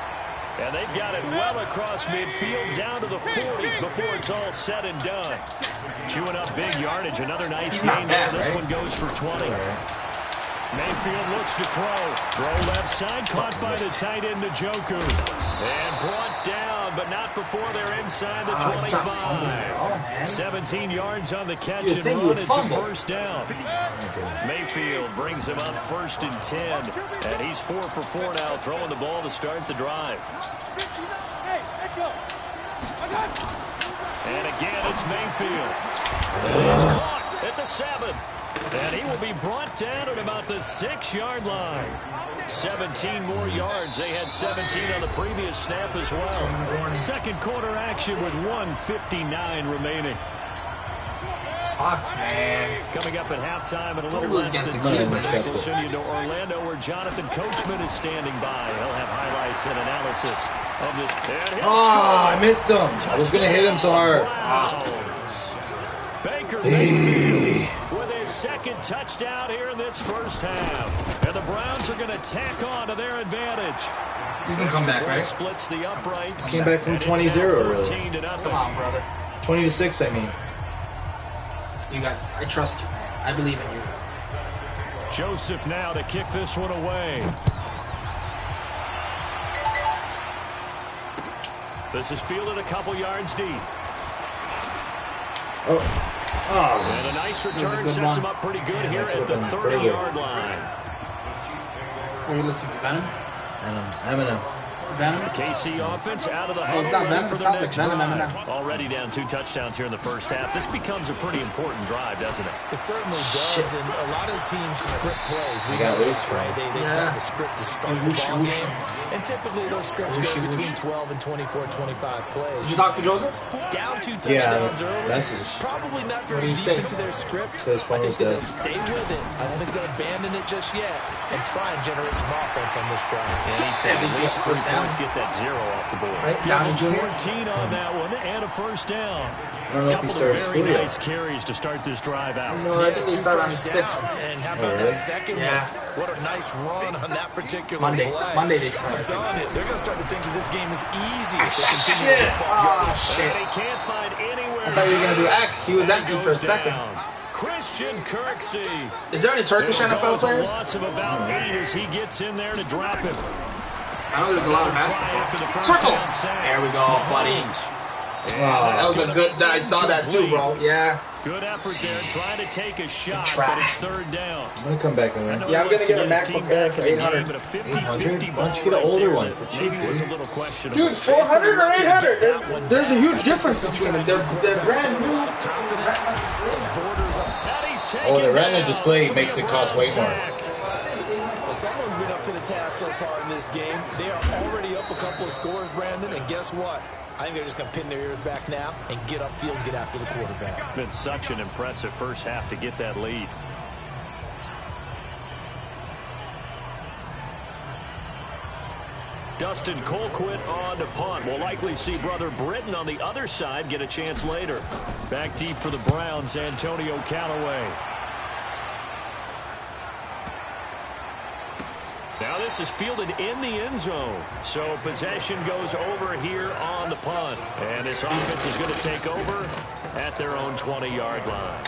And they've got it well across midfield down to the 40 before it's all said and done. Chewing up big yardage. Another nice He's gain not there. bad, This right? one goes for 20. Mayfield looks to throw. Throw left side, caught by the tight end Njoku. And brought down, but not before they're inside the It's not fumbling at all, 25. man. 17 yards on the catch You'd and think he run. would It's a fumble. first down. Mayfield brings him up 1st and 10. And he's 4 for 4 now, throwing the ball to start the drive. And again, it's Mayfield. He's caught at the 7. And he will be brought down at about the 6-yard line. 17 more yards. They had 17 on the previous snap as well. Second quarter action with 1:59 remaining. Fuck, man. Coming up at halftime in a little Who was less than against the 2 team? minutes. We'll send you to Orlando where Jonathan Coachman is standing by. He'll have highlights and analysis of this. And he'll Oh, I score. missed him. I was gonna hit him so hard. Browns. Baker Mayfield with his 2nd touchdown here in this first half. And the Browns are going to tack on to their advantage. You can come back, Ball right? splits the uprights. Came back from And it's now 20-0, really. 14-0. Come on, brother. 20-6, I mean. You got this. I trust you, man. I believe in you. Joseph now to kick this one away. This is fielded a couple yards deep. Oh. And a nice return sets him up pretty good here at the 30-yard line. Are you listening to Venom? Venom. Venom? The KC offense out of the Oh, it's huddle, not ready Venom. for It their sounds like next Venom. drive. Already down 2 touchdowns here in the first half. This becomes a pretty important drive, doesn't it? It certainly does, and a lot of teams script plays. We got know loose, that, right? They have a script to start the ball game, and typically those scripts go between 12 and 24, 25 plays. Did you talk to Joseph? Down 2 touchdowns early. Message. Probably not What very do you deep say? into their script. Says I phone think is that dead. they'll stay with it. I don't think they'll abandon it just yet and try and generate some offense on this drive. Anything, Yeah, at least 3 first down. points, get that 0 off the board. Right, Downey Give him Jr. 14 on that one and a first down. I don't know if he Couple started of very school yet. nice carries to start this drive out. No, I think they 2 start on the first 6th. downs. And how about really? that second Yeah. one? What a nice run on that particular Monday. play. Monday they start. I'm telling you, they're going to start to think that this game is easy if they continue to get ball Oh, shit. And he can't find anywhere. I thought you were going to do X. He was And empty for a goes second. down. Christian Kirksey. Is there any Turkish There NFL goes a players? loss of about 8 as he gets in there to drop him. I know there's a lot of Try after the basketball. first Circle! down sack. There we go, buddy. That was a good, I saw that too, bro. Yeah. Good effort there, trying to take a shot, try. but it's 3rd down. I'm gonna come back and win. Yeah, I'm gonna get a Wants to his MacBook team Air back for in the game, 800. but a 50-50 800? Why don't you get ball an older right one there for cheap, maybe was a dude? little questionable. Dude, 400 or 800? There's a huge difference between them. They're brand new. confidence. Borders on. And he's taken Oh, the retina down. display This will be makes a it cost way Brown more. sack. Well, someone's been up to the task so far in this game. They are already up a couple of scores, Brandon, and guess what? I think they're just going to pin their ears back now and get upfield and get after the quarterback. Been such an impressive first half to get that lead. Dustin Colquitt on to punt. We'll likely see brother Britton on the other side get a chance later. Back deep for the Browns, Antonio Callaway. Now this is fielded in the end zone. So possession goes over here on the punt. And this offense is going to take over at their own 20-yard line.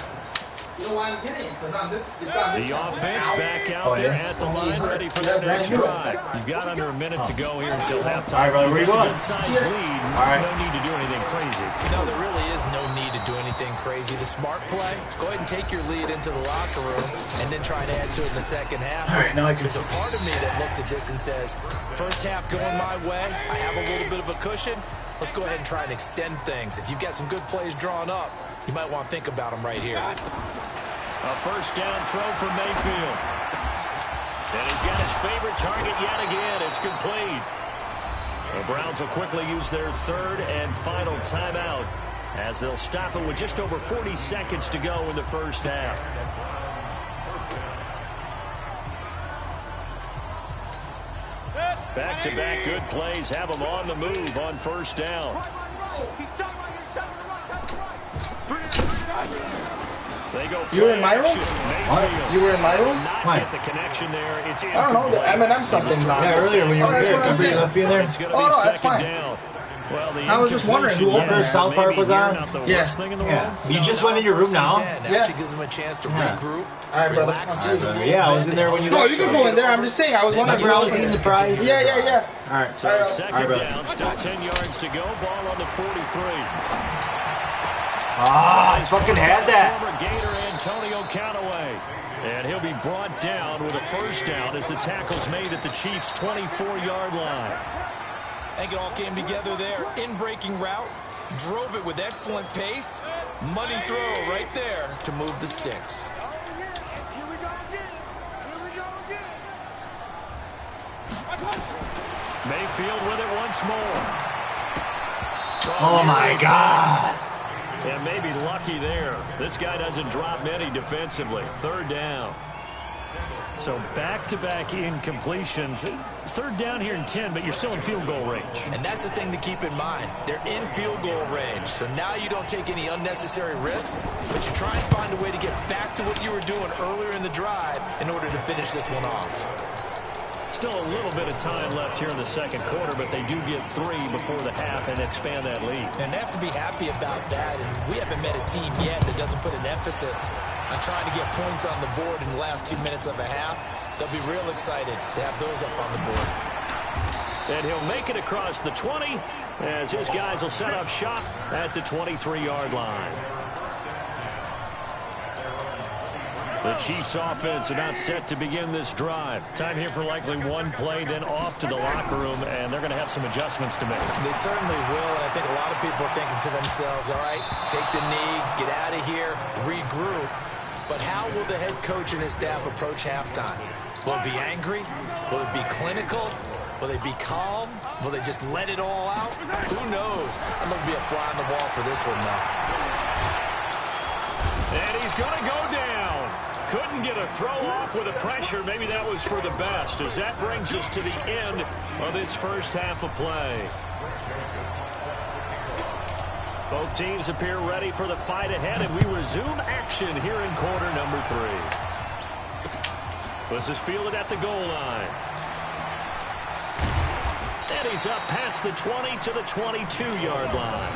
You know why I'm getting it? Because it's on this The side. offense back out Oh, there yes. at the line, ready for their next drive. You've got under a minute to go here until halftime. All right, brother, where you going? Good-sized lead. All right. No need to do anything crazy. No, there really is no need to do anything crazy. The smart play, go ahead and take your lead into the locker room and then try and add to it in the second half. All right, now I can There's a part of me that looks at this and says, first half going my way, I have a little bit of a cushion. Let's go ahead and try and extend things. If you've got some good plays drawn up, you might want to think about them right here. A first down throw for Mayfield. And he's got his favorite target yet again. It's complete. The Browns will quickly use their 3rd and final timeout as they'll stop it with just over 40 seconds to go in the first half. Back-to-back good plays have them on the move on first down. They go You were in my room? Mayfield. You were in my room? Not Why? get the connection there. It's I don't know. The M&M something's on. Yeah, earlier when you Oh, were that's here, what I'm remember you saying. left me in there? It's going Oh, to be no, that's second fine. down. Well, the I was just wondering who incompletion opened there, South Park maybe was here, on? Not the Yeah. worst thing in the Yeah. world. You just went in your room now? Actually Yeah. gives them a chance to Yeah. regroup, All right, brother. relax. I'll just see a you. little Yeah, I bit, was in there when you No, left. you can go in there. I'm just saying. I was wondering. Remember I was eating the fries? Yeah, yeah, yeah. All right. So second All right, brother. down, still 10 yards to go. Ball on the 43. Ah, I fucking had that. Former Gator Antonio Callaway. And he'll be brought down with a first down as the tackle's made at the Chiefs' 24-yard line. I think it all came together there. In-breaking route, drove it with excellent pace. Money throw right there to move the sticks. Mayfield with it once more. Oh, my God. And maybe lucky there. This guy doesn't drop many defensively. 3rd down. So back-to-back incompletions. 3rd down here in 10, but you're still in field goal range. And that's the thing to keep in mind. They're in field goal range. So now you don't take any unnecessary risks, but you try and find a way to get back to what you were doing earlier in the drive in order to finish this one off. Still a little bit of time left here in the second quarter, but they do get 3 before the half and expand that lead. And they have to be happy about that. And we haven't met a team yet that doesn't put an emphasis on trying to get points on the board in the last 2 minutes of a half. They'll be real excited to have those up on the board. And he'll make it across the 20 as his guys will set up shop at the 23-yard line. The Chiefs offense about set to begin this drive. Time here for likely one play, then off to the locker room, and they're going to have some adjustments to make. They certainly will, and I think a lot of people are thinking to themselves, all right, take the knee, get out of here, regroup. But how will the head coach and his staff approach halftime? Will it be angry? Will it be clinical? Will they be calm? Will they just let it all out? Who knows? I'm going to be a fly on the wall for this one, though. And he's going to go down. Couldn't get a throw off with the pressure. Maybe that was for the best, as that brings us to the end of this first half of play. Both teams appear ready for the fight ahead, and we resume action here in quarter number 3. This is fielded at the goal line. And he's up past the 20 to the 22-yard line.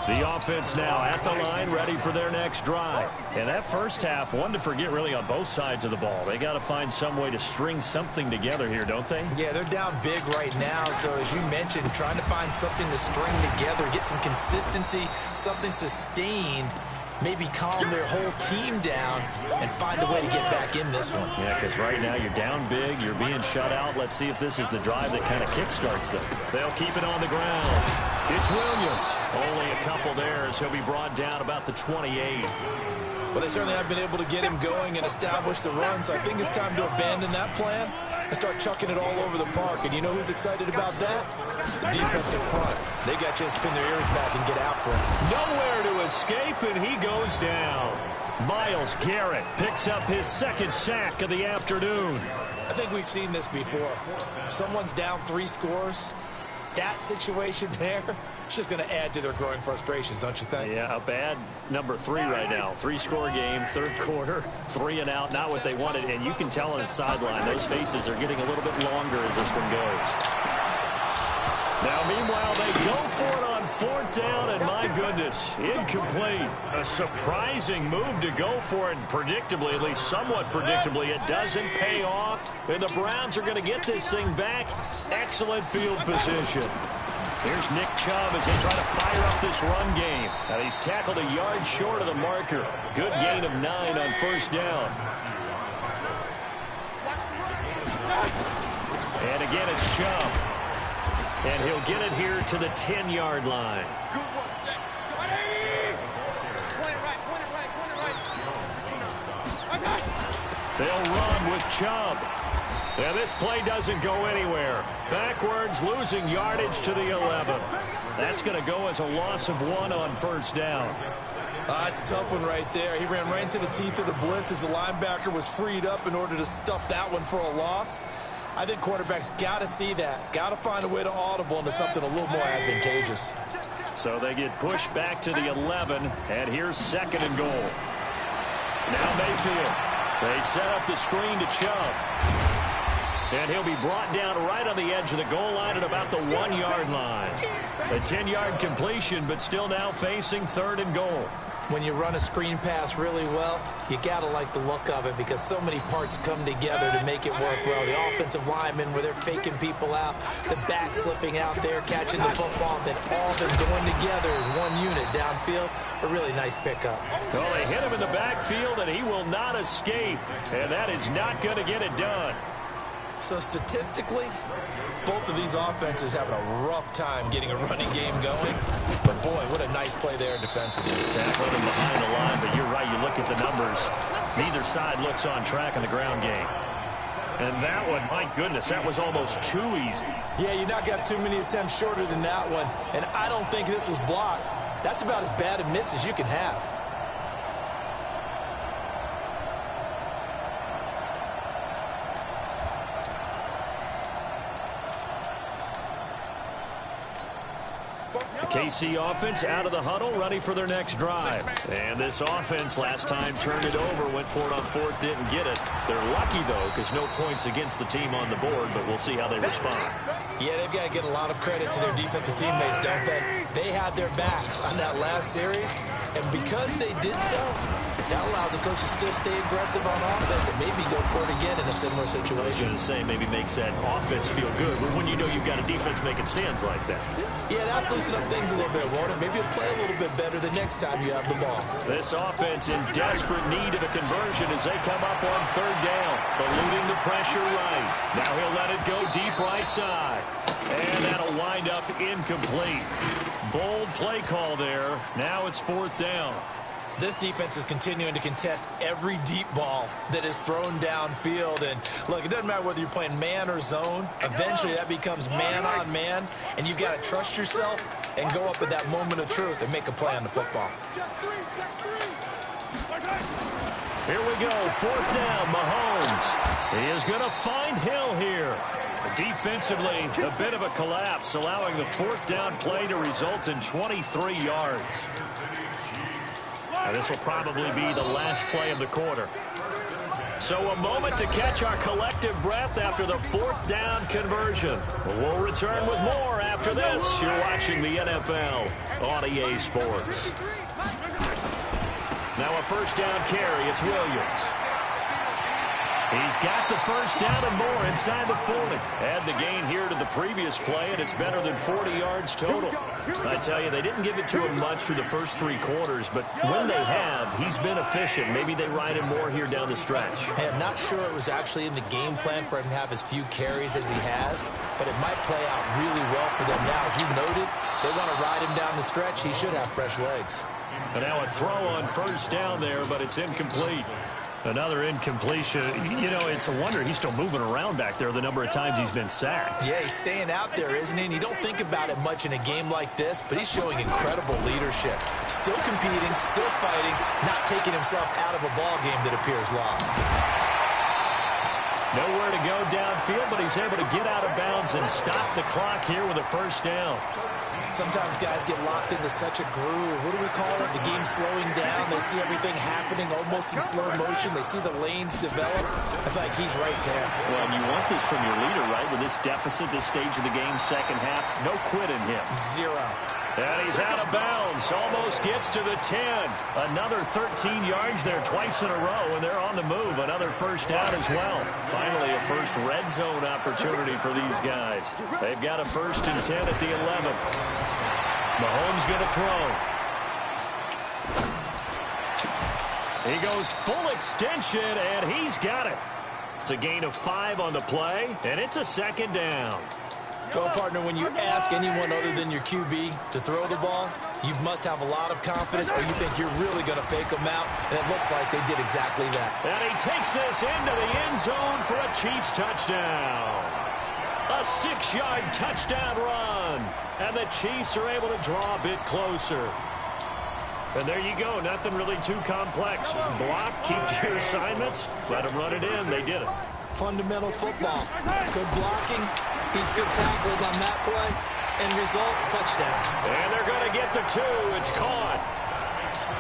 The offense now at the line, ready for their next drive. And that first half, one to forget really on both sides of the ball. They got to find some way to string something together here, don't they? Yeah, they're down big right now. So as you mentioned, trying to find something to string together, get some consistency, something sustained, maybe calm their whole team down and find a way to get back in this one. Yeah, because right now you're down big, you're being shut out. Let's see if this is the drive that kind of kickstarts them. They'll keep it on the ground. It's Williams. Only a couple there as he'll be brought down about the 28. Well, they certainly have been able to get him going and establish the run, so I think it's time to abandon that plan and start chucking it all over the park. And you know who's excited about that? The defensive front. They got just pin their ears back and get after him. Nowhere to escape, and he goes down. Myles Garrett picks up his second sack of the afternoon. I think we've seen this before. If someone's down 3 scores, that situation there, it's just going to add to their growing frustrations, don't you think? Yeah, a bad number 3 right now. 3-score game, third quarter, 3 and out, not what they wanted. And you can tell on the sideline, those faces are getting a little bit longer as this one goes. Now, meanwhile, they go for it on 4th down, and my goodness, incomplete. A surprising move to go for it, and predictably, at least somewhat predictably, it doesn't pay off. And the Browns are going to get this thing back. Excellent field position. Here's Nick Chubb as they try to fire up this run game. Now, he's tackled a yard short of the marker. Good gain of 9 on 1st down. And again, it's Chubb. And he'll get it here to the 10-yard line. They'll run with Chubb. And this play doesn't go anywhere. Backwards, losing yardage to the 11. That's going to go as a loss of 1 on 1st down. It's a tough one right there. He ran right into the teeth of the blitz as the linebacker was freed up in order to stuff that one for a loss. I think quarterbacks got to see that. Got to find a way to audible into something a little more advantageous. So they get pushed back to the 11, and here's 2nd and goal. Now Mayfield. They set up the screen to Chubb. And he'll be brought down right on the edge of the goal line at about the 1-yard line. A 10-yard completion, but still now facing 3rd and goal. When you run a screen pass really well, you got to like the look of it because so many parts come together to make it work well. The offensive linemen where they're faking people out, the back slipping out there, catching the football, then all of them going together as one unit downfield. A really nice pickup. Well, they hit him in the backfield, and he will not escape. And that is not going to get it done. So statistically, both of these offenses having a rough time getting a running game going. But boy, what a nice play there defensively. Tackling him behind the line, but you're right, you look at the numbers. Neither side looks on track in the ground game. And that one, my goodness, that was almost too easy. Yeah, you not got too many attempts shorter than that one. And I don't think this was blocked. That's about as bad a miss as you can have. KC offense out of the huddle, ready for their next drive. And this offense last time turned it over, went for it on 4th, didn't get it. They're lucky, though, because no points against the team on the board, but we'll see how they respond. Yeah, they've got to get a lot of credit to their defensive teammates, don't they? They had their backs on that last series, and because they did so, that allows the coach to still stay aggressive on offense and maybe go for it again in a similar situation. I was going to say, maybe makes that offense feel good when you know you've got a defense making stands like that. Yeah, that'll loosen up things a little bit, won't it? Maybe you'll play a little bit better the next time you have the ball. This offense in desperate need of a conversion as they come up on third down. Eluding the pressure right. Now he'll let it go deep right side. And that'll wind up incomplete. Bold play call there. Now it's fourth down. This defense is continuing to contest every deep ball that is thrown downfield. And, look, it doesn't matter whether you're playing man or zone. Eventually, that becomes man-on-man, and you've got to trust yourself and go up at that moment of truth and make a play on the football. Here we go, fourth down, Mahomes. He is going to find Hill here. Defensively, a bit of a collapse, allowing the fourth down play to result in 23 yards. Now, this will probably be the last play of the quarter. So a moment to catch our collective breath after the fourth down conversion. We'll return with more after this. You're watching the NFL on EA Sports. Now a first down carry. It's Williams. He's got the first down and more inside the 40. Add the gain here to the previous play, and it's better than 40 yards total. I tell you, they didn't give it to him much through the first three quarters, but when they have, he's been efficient. Maybe they ride him more here down the stretch. Hey, I'm not sure it was actually in the game plan for him to have as few carries as he has, but it might play out really well for them now. As you noted, they want to ride him down the stretch. He should have fresh legs. And now a throw on first down there, but it's incomplete. Another incompletion. You know, it's a wonder he's still moving around back there the number of times he's been sacked. Yeah, he's staying out there, isn't he? And you don't think about it much in a game like this, but he's showing incredible leadership. Still competing, still fighting, not taking himself out of a ball game that appears lost. Nowhere to go downfield, but he's able to get out of bounds and stop the clock here with a first down. Sometimes guys get locked into such a groove. What do we call it? The game's slowing down. They see everything happening almost in slow motion. They see the lanes develop. I feel like he's right there. Well, and you want this from your leader, right? With this deficit, this stage of the game, second half, no quit in him. Zero. And he's out of bounds. Almost gets to the 10. Another 13 yards there twice in a row, and they're on the move. Another first down as well. Finally, a first red zone opportunity for these guys. They've got a 1st and 10 at the 11. Mahomes going to throw. He goes full extension, and he's got it. It's a gain of 5 on the play, and it's a second down. Well, partner, when you ask anyone other than your QB to throw the ball, you must have a lot of confidence, or you think you're really going to fake them out, and it looks like they did exactly that. And he takes this into the end zone for a Chiefs touchdown. A 6-yard touchdown run, and the Chiefs are able to draw a bit closer. And there you go, nothing really too complex. Block, keep to your assignments, let them run it in. They did it. Fundamental football. Good blocking, beats good tackling on that play, and result, touchdown. And they're going to get the 2. It's caught.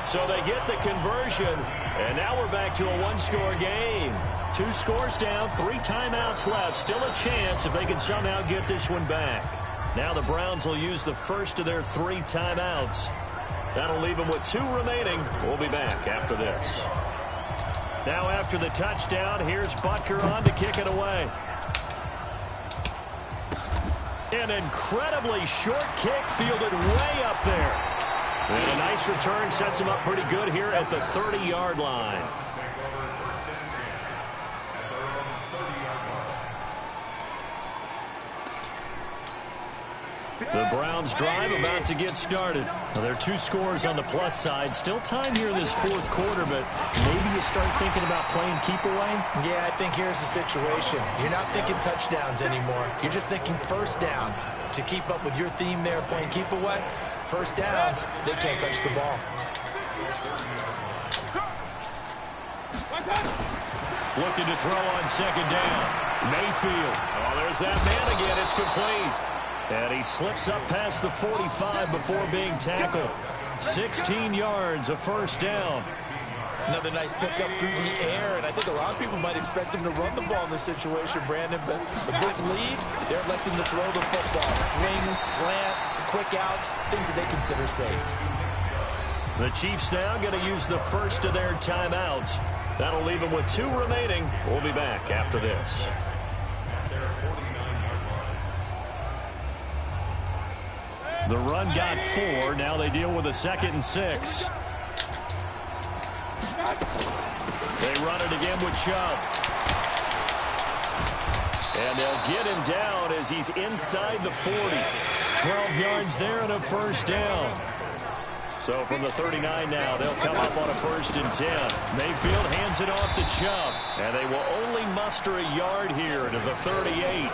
So they get the conversion, and now we're back to a 1-score game. 2 scores down, 3 timeouts left. Still a chance if they can somehow get this one back. Now the Browns will use the first of their 3 timeouts. That'll leave them with 2 remaining. We'll be back after this. Now after the touchdown, here's Butker on to kick it away. An incredibly short kick fielded way up there. And a nice return sets him up pretty good here at the 30-yard line. The Browns drive about to get started. Well, there are 2 scores on the plus side. Still time here this 4th quarter, but maybe you start thinking about playing keep away? Yeah, I think here's the situation. You're not thinking touchdowns anymore. You're just thinking first downs. To keep up with your theme there, playing keep away, first downs, they can't touch the ball. Looking to throw on second down. Mayfield. Oh, there's that man again. It's complete. And he slips up past the 45 before being tackled. 16 yards, a first down. Another nice pickup through the air, and I think a lot of people might expect him to run the ball in this situation, Brandon, but with this lead, they're electing to throw the football. Swings, slants, quick outs, things that they consider safe. The Chiefs now going to use the first of their timeouts. That'll leave them with 2 remaining. We'll be back after this. The run got 4. Now they deal with a 2nd and 6. They run it again with Chubb. And they'll get him down as he's inside the 40. 12 yards there and a first down. So from the 39 now, they'll come up on a 1st and 10. Mayfield hands it off to Chubb. And they will only muster a yard here to the 38.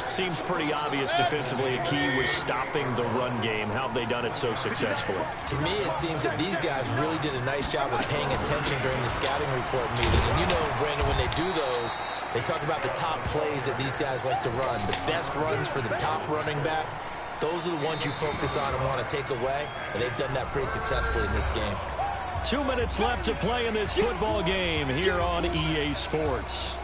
Seems pretty obvious defensively a key was stopping the run game. How have they done it so successfully? To me, it seems that these guys really did a nice job of paying attention during the scouting report meeting. And you know, Brandon, when they do those, they talk about the top plays that these guys like to run. The best runs for the top running back, those are the ones you focus on and want to take away. And they've done that pretty successfully in this game. 2 minutes left to play in this football game here on EA Sports.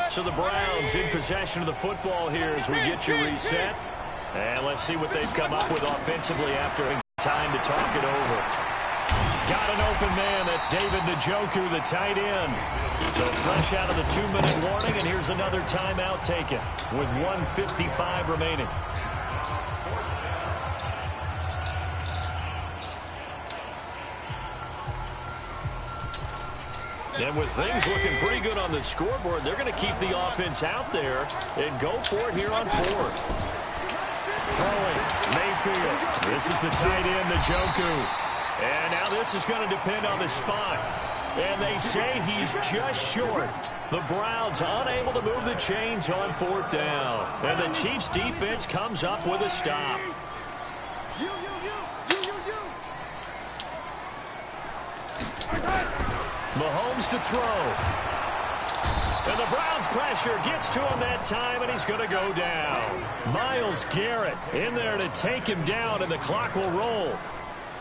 So the Browns in possession of the football here as we get you reset. And let's see what they've come up with offensively after time to talk it over. Got an open man. That's David Njoku, the tight end. So fresh out of the 2-minute warning, and here's another timeout taken with 1:55 remaining. And with things looking pretty good on the scoreboard, they're going to keep the offense out there and go for it here on 4th. Throwing, Mayfield. This is the tight end, Njoku. And now this is going to depend on the spot. And they say he's just short. The Browns unable to move the chains on 4th down. And the Chiefs' defense comes up with a stop. Mahomes to throw. And the Browns pressure gets to him that time, and he's going to go down. Myles Garrett in there to take him down, and the clock will roll.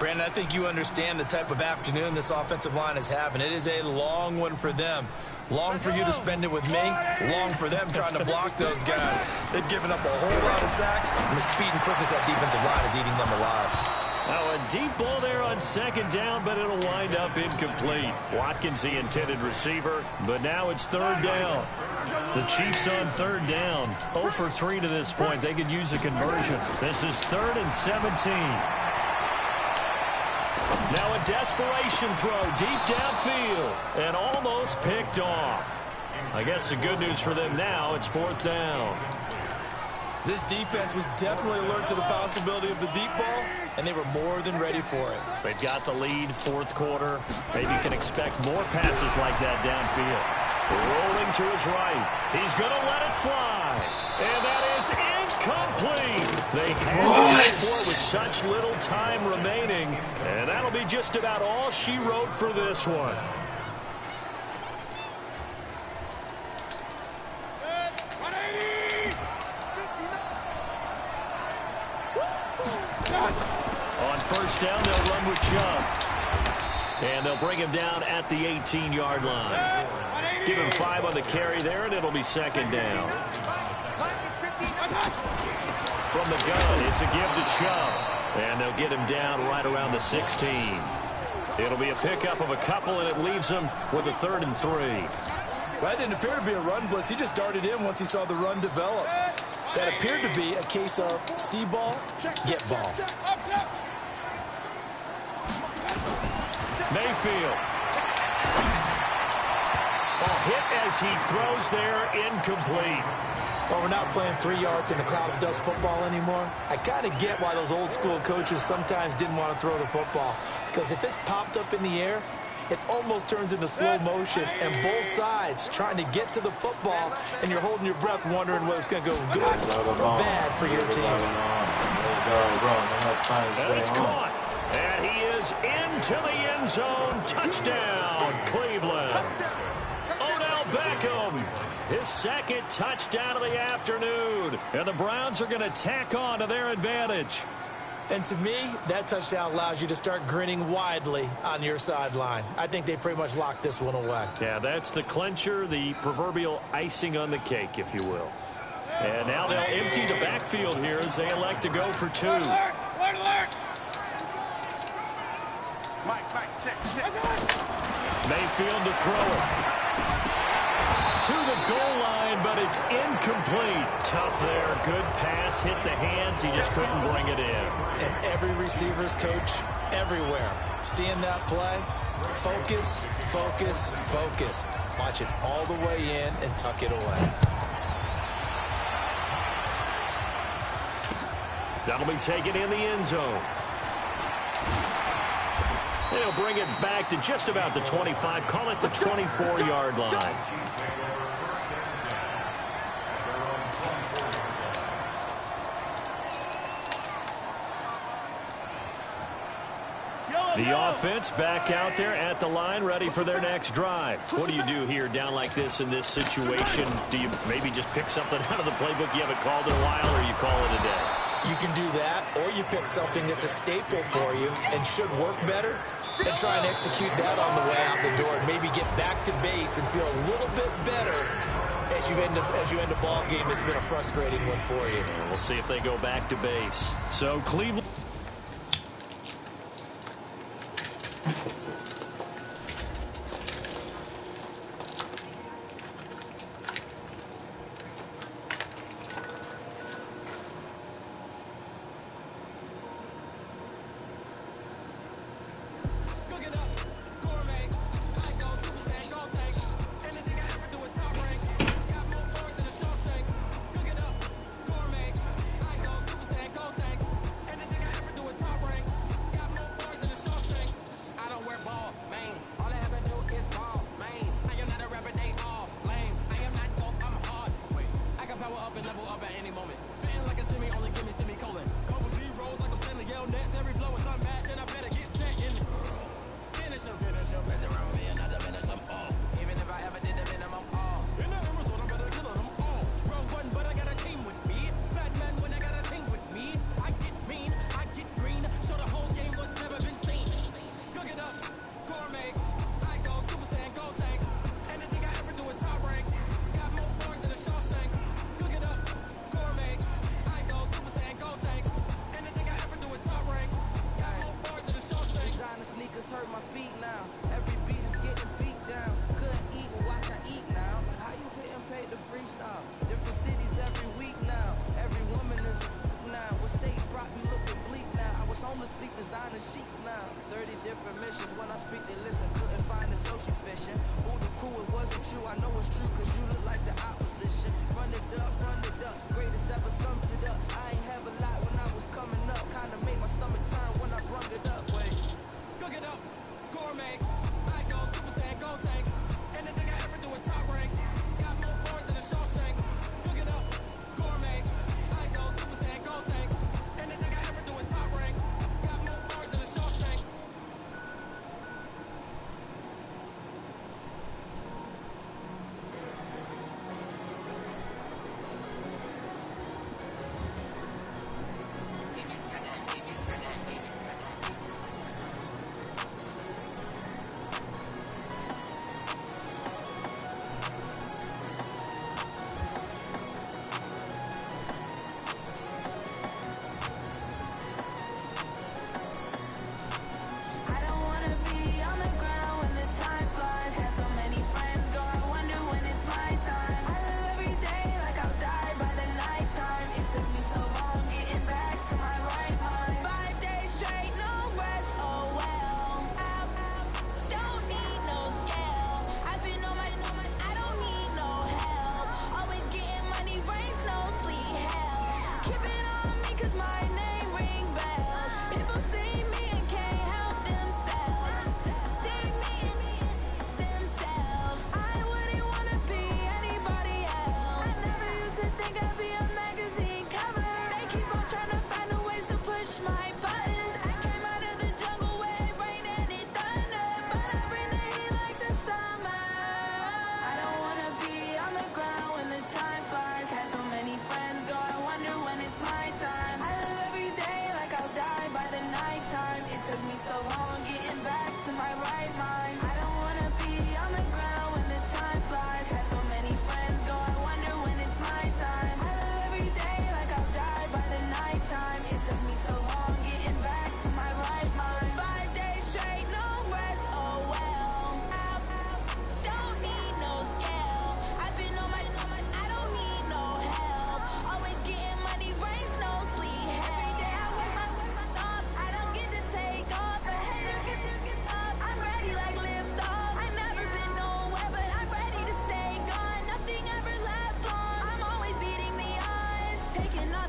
Brandon, I think you understand the type of afternoon this offensive line is having. It is a long one for them. Long for you to spend it with me. Long for them trying to block those guys. They've given up a whole lot of sacks, and the speed and quickness of that defensive line is eating them alive. Now a deep ball there on 2nd down, but it'll wind up incomplete. Watkins the intended receiver, but now it's 3rd down. The Chiefs on 3rd down. 0 for 3 to this point. They could use a conversion. This is 3rd and 17. Now a desperation throw deep downfield and almost picked off. I guess the good news for them now, it's 4th down. This defense was definitely alert to the possibility of the deep ball, and they were more than ready for it. They've got the lead, 4th quarter. Maybe you can expect more passes like that downfield. Rolling to his right. He's going to let it fly. And that is incomplete. They had to go for it with such little time remaining. And that'll be just about all she wrote for this one. On 1st down, they'll run with Chubb. And they'll bring him down at the 18-yard line. Give him 5 on the carry there, and it'll be 2nd down. From the gun, it's a give to Chubb. And they'll get him down right around the 16. It'll be a pickup of a couple, and it leaves them with a 3rd and 3. Well, that didn't appear to be a run blitz. He just darted in once he saw the run develop. That appeared to be a case of see ball, get ball. Mayfield. Hit as he throws there, incomplete. Well, we're not playing 3 yards in a cloud of dust football anymore. I kind of get why those old school coaches sometimes didn't want to throw the football. Because if it's popped up in the air, it almost turns into slow motion, and both sides trying to get to the football, and you're holding your breath wondering whether it's going to go good or bad for your team. And it's caught. And he is into the end zone. Touchdown, Cleveland. Odell Beckham. His second touchdown of the afternoon. And the Browns are going to tack on to their advantage. And to me, that touchdown allows you to start grinning widely on your sideline. I think they pretty much locked this one away. Yeah, that's the clincher, the proverbial icing on the cake, if you will. And now they'll empty the backfield here as they elect to go for two. Alert! Mike, check. Mayfield to throw it. To the goal line, but it's incomplete. Tough there. Good pass. Hit the hands. He just couldn't bring it in. And every receiver's coach everywhere. Seeing that play, focus. Watch it all the way in and tuck it away. That'll be taken in the end zone. They'll bring it back to just about the 25. Call it the 24-yard line. The offense back out there at the line, ready for their next drive. What do you do here down like this in this situation? Do you maybe just pick something out of the playbook you haven't called in a while, or you call it a day? You can do that, or you pick something that's a staple for you and should work better and try and execute that on the way out the door and maybe get back to base and feel a little bit better as you end a ball game that's been a frustrating one for you. And we'll see if they go back to base. So Cleveland.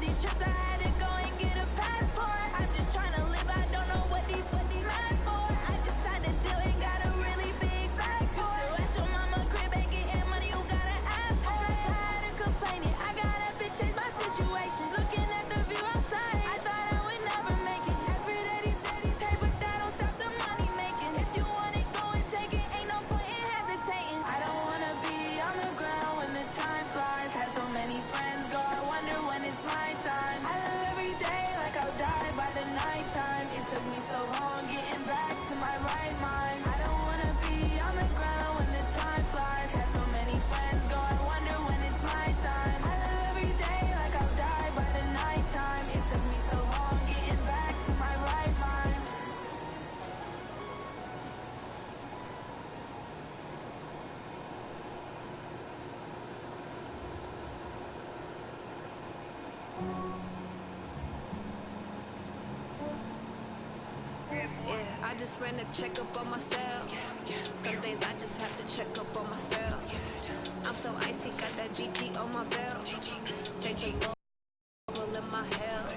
these trips, I had to go and get a passport. I'm just trying to live, I don't know what these mad for. I just signed a deal and got a really big bag for it. Still at your mama crib, ain't getting money, you gotta ask for it. I'm tired of complaining, I gotta bitch change my situation. Looking at the view outside, I thought I would never make it. Every day these pay, but that don't stop the money making. If you want it, go and take it, ain't no point in hesitating. I don't wanna be on the ground when the time flies. Had so many friends go, I wonder when it's my time. I live every day like I'll die by the nighttime. It took me so long getting back to my right mind. I don't wanna be on the ground when the time flies. Had so many friends go, I wonder when it's my time. I live every day like I'll die by the nighttime. It took me so long getting back to my right mind. Yeah, I just ran a checkup on myself. Some days I just have to check up on myself. I'm so icy, got that GG on my belt. Thank the Lord for in my health.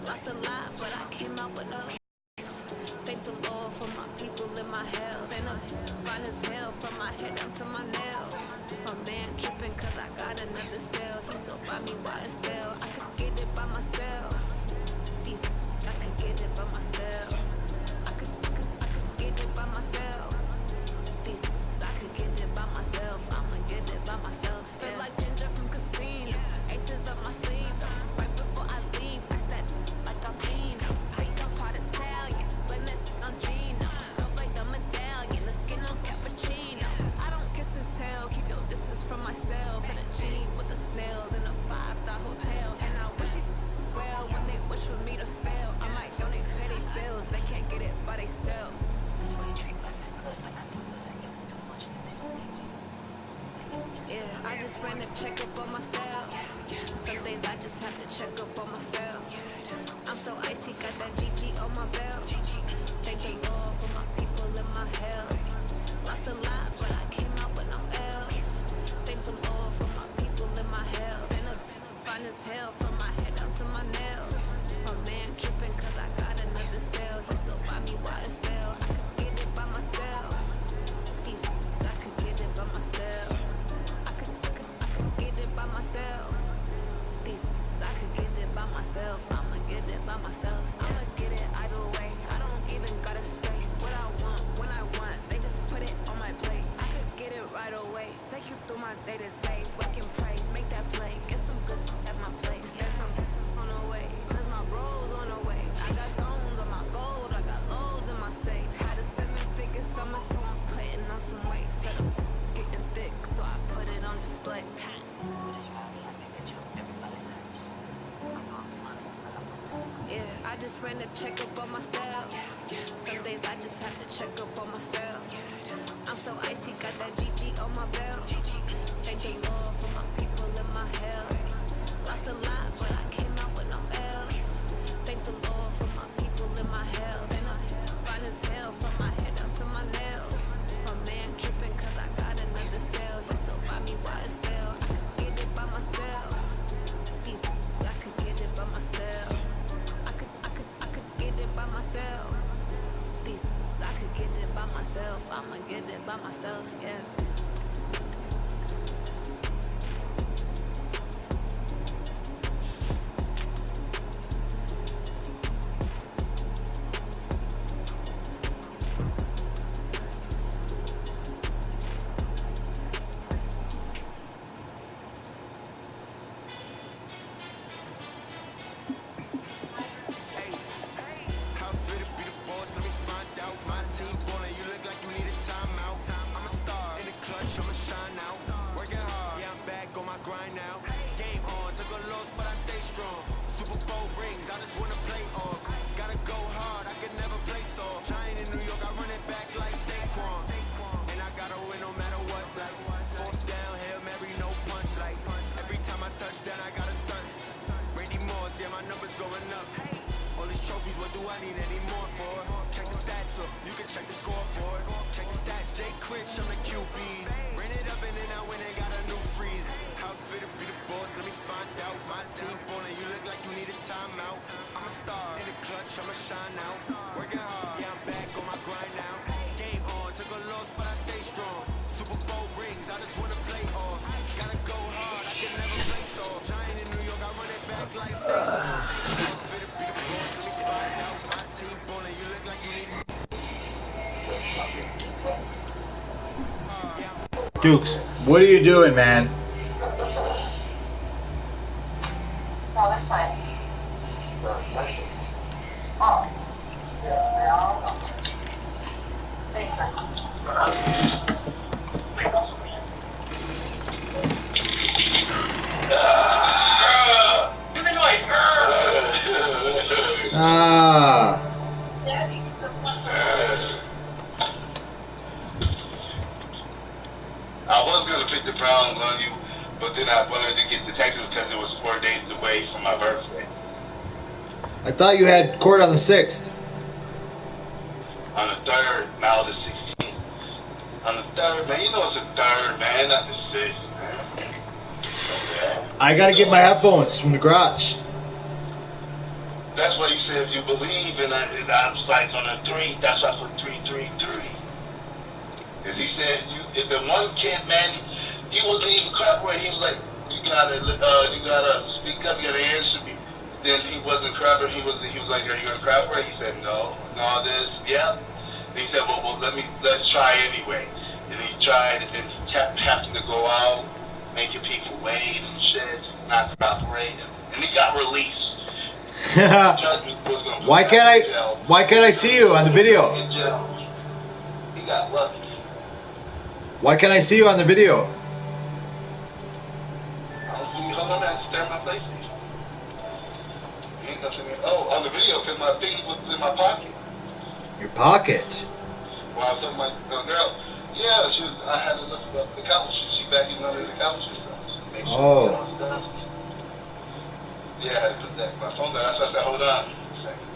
Lost a lot, but I came out with us. Thank the Lord for my people in my health. And I'm fine as hell from my head down to my nails. My man tripping cause I got another cell. He still buy me YSL. I could get it by myself. These I could get it by myself. I could get it by myself. These I could get it by myself. I'ma get it by myself. Feel like Ginger from Casino. Aces up my sleeve. Right before I leave, I that like I'm Beano. Think I'm part Italian, but on Gino. Smells like the medallion, the skin on cappuccino. I don't kiss and tell, keep your distance from myself. And a genie with the snails in a 5-star hotel. And I wish he's well when they wish for me to fail. I might donate petty bills, they can't get it by they self. That's why you treat women good, but not too good. I give them too much, then they don't need you. Yeah, I just ran a checkup on myself. Some days I just have to check up on myself. I'm so icy, got that GG on my belt. Thank the Lord for my people in my health. Lost a lot, but I came out with no else. Thank the Lord for my people in my health. And I'm fine as hell from my head down to my nails. My man tripping cause I got another cell. He still buy me YSL. I could get it by myself. These I could get it by myself. I could get it by myself. These I could get it by myself. I'ma get it by myself. I'ma get it either way. I don't even gotta say what I want when I want. They just put it on my plate. I could get it right away. Take you through my day to day. Work and pray, make that play. Get some good at my place. There's some on the way, cause my bro's on the way. I got stones on my gold. I got loads in my safe. Had a 7-figure summer, so I'm putting on some weight. Said I'm getting thick, so I put it on display. But it's rough, I make a joke, everybody laughs. I know I'm funny, but I'm not that funny. Yeah, I just ran a checkup on myself. Some days I just have to check up on myself. I'm so icy, got that GG on my belt. Thank the Lord for my people in my health. Lost a lot, but I came out with no else. Thank the Lord for my people in my health. And I'm fine as hell from my head down to my nails. My man tripping cause I got another cell. He still buy me YSL. I could get it by myself. These I could get it by myself. I could get it by myself. These I could get it by myself. I'ma get it by myself, yeah. How fit to be the boss? Let me find out. My team ballin', you look like you need a timeout. I'm a star in the clutch, I'ma shine out. Working hard, yeah, I'm back on my grind now. Game on, took a loss, but I stay strong. Super Bowl rings, I just wanna play off. Gotta go hard, I could never play soft. Giant in New York, I run it back like Saquon. And I gotta win no matter what. Like 4th down, Hail Mary, no punch. Like every time I touch down, I gotta stunt. Randy Moss, yeah, my numbers going up. All these trophies, what do I need any more for? Check the stats up, you can check the scoreboard. Check the stats, Jay Critch, I'm the QB. Ran it up and then I went and got a new freeze. How fit to be the boss? Let me find out. My team ballin', you look like clutch, I'ma shine out. Working hard, yeah, I'm back on my grind now. Game on, took a loss, but I stay strong. Super Bowl rings, I just wanna play off. Gotta go hard, I can never play soft. Giant in New York, I run it back like Saquon. I'm fit to be the boss, let me find out. My team ballin', you look like you need it. Dukes, what are you doing, man? No, that's fine. Oh. Thanks, Ah. I was going to pick the Browns on you, but then I wanted to get the Texans because it was 4 days away from my birthday. I thought you had court on the 6th. On the 3rd, now the 16th. On the 3rd, man, you know it's the 3rd, man, not the 6th, man. Okay. I gotta get my headphones from the garage. That's why you said if you believe, and I was like on the 3, that's why I put 333. Because he said, if the one kid, man, he wasn't even crap where he was like, you gotta speak up, you gotta answer me. Then he wasn't crapper, he was like, are you gonna crapper? He said, no, this, yeah. And he said, well, let's try anyway. And he tried, and then he kept having to go out, making people wait and shit, not cooperate, and he got released. Why can't I see you on the video? He got lucky. Why can't I see you on the video? I don't see you. Hold on, man. Stare at my PlayStation. You ain't gonna see me. Oh, on the video, because my thing was in my pocket. Your pocket? Well, I was talking to my girl. Yeah, I had to look up the couch. She back in under the couch and stuff. So make sure Oh. you know what it does. Yeah, I had to put my phone down. That's why I said, hold on a second.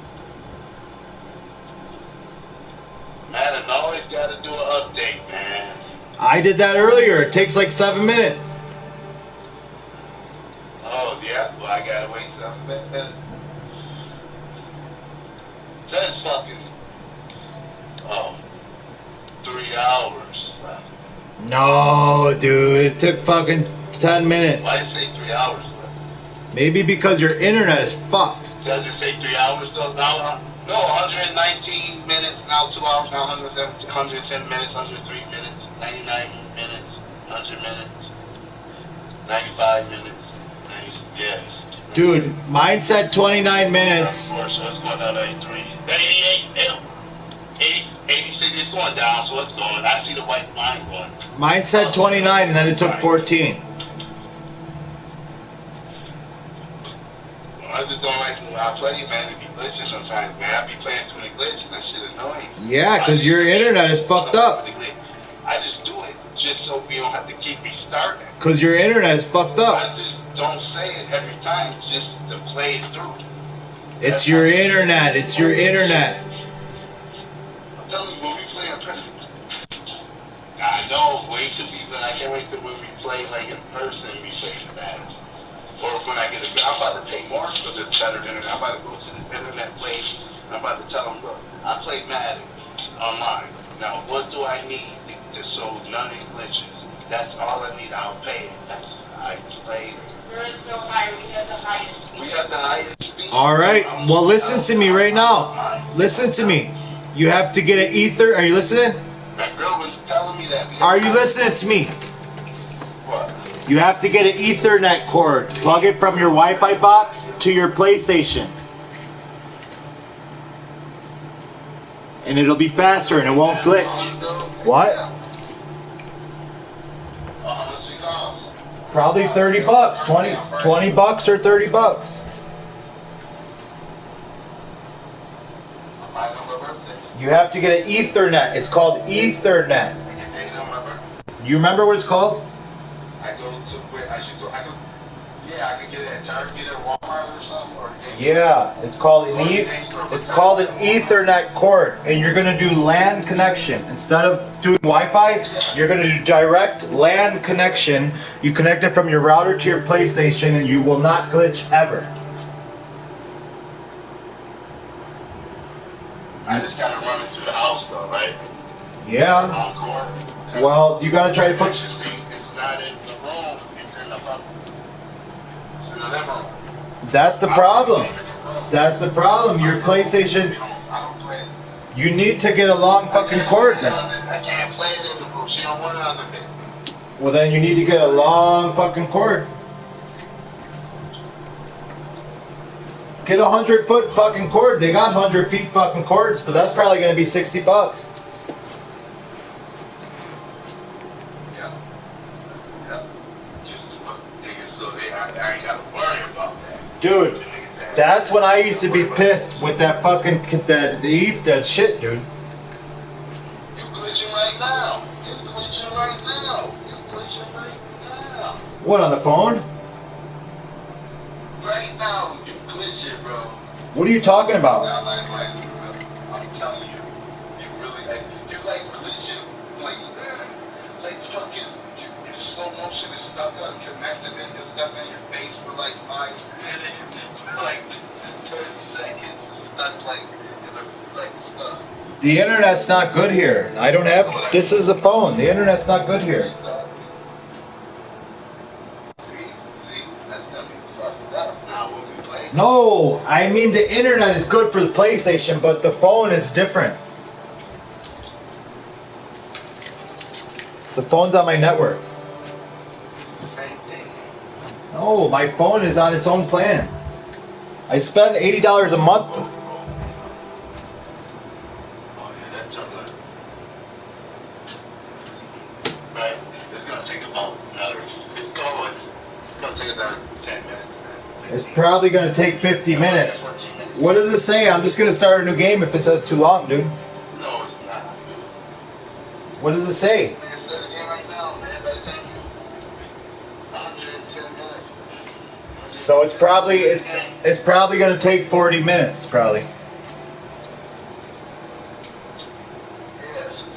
Madden always got to do an update, man. I did that earlier. It takes like 7 minutes. Oh, yeah? Well, I gotta wait 7 minutes. That's fucking, 3 hours left. No, dude. It took fucking 10 minutes. Why did it say 3 hours left? Maybe because your internet is fucked. Does it say 3 hours though? No, 119 minutes, now 2 hours, now 110 minutes, 103 minutes, 99 minutes, 100 minutes, 95 minutes, yes. Dude, mine said 29 minutes. So it's going down to 83. 88, 86, it's going down, so it's going. I see the white line going. Mine said 29 and then it took 14. I just don't like when I play, man. It be glitching sometimes, man. I be playing too many glitches. That shit annoying. Yeah, because your internet is fucked up. I just do it just so we don't have to keep restarting. Because your internet is fucked up. I just don't say it every time just to play it through. It's your internet. It's your internet. I'm telling you, when we play in person, I know, wait till I can't wait till when we play like in person, we play the Madden. Or when I get I'm about to pay more for the better internet. I'm about to go to the internet place, and I'm about to tell them, look, I play Madden online. Now, what do I need to so none glitches? That's all I need. I'll pay it. I play. There is no higher. We have the highest speed. We have the highest speed. All right. Well, listen to me right now. Listen to me. You have to get an ether. Are you listening? That girl was telling me that. Are you listening to me? What? You have to get an Ethernet cord. Plug it from your Wi-Fi box to your PlayStation. And it'll be faster and it won't glitch. What? How much it costs? Probably 30 bucks. 20 bucks or 30 bucks. I'm buying on my birthday. You have to get an Ethernet. It's called Ethernet. I get paid on my birthday. You remember what it's called? I go to where I should go. I could get it at Target or Walmart or something. Yeah, it's called an Ethernet cord, and you're gonna do LAN connection instead of doing Wi-Fi. You're gonna do direct LAN connection. You connect it from your router to your PlayStation, and you will not glitch ever. I just gotta run into the house though, right? Yeah. Wrong cord. Well, you gotta try to put. It's not in the room. It's in the living room. That's the problem. That's the problem. Your PlayStation. I don't play it. You need to get a long fucking cord then. I can't play it in the room. She don't want it on the bed. Well, then you need to get a long fucking cord. Get a 100-foot fucking cord. They got 100 feet fucking cords, but that's probably gonna be $60. Yeah. Just to put niggas so I ain't gotta worry about that. Dude, that's when I used to be pissed with that fucking that shit, dude. You glitching right now. You glitching right now. You glitching right now. What, on the phone? Right now, you glitching, bro. What are you talking about? I'm telling you, you really you like glitching, like fucking, your slow motion is stuck on connected and you're stuck on your face for like 5 minutes, like 30 seconds, stuck like stuck. The internet's not good here. I don't have. This is a phone. The internet's not good here. No, I mean the internet is good for the PlayStation, but the phone is different. The phone's on my network. No, my phone is on its own plan. I spend $80 a month. Right? It's gonna take about another. It's going. It's gonna take another 10 minutes. It's probably going to take 50 minutes. What does it say? I'm just going to start a new game if it says too long, dude. No, it's not. What does it say? It's a game right now, man. By the time you 110 minutes. So it's probably going to take 40 minutes, probably.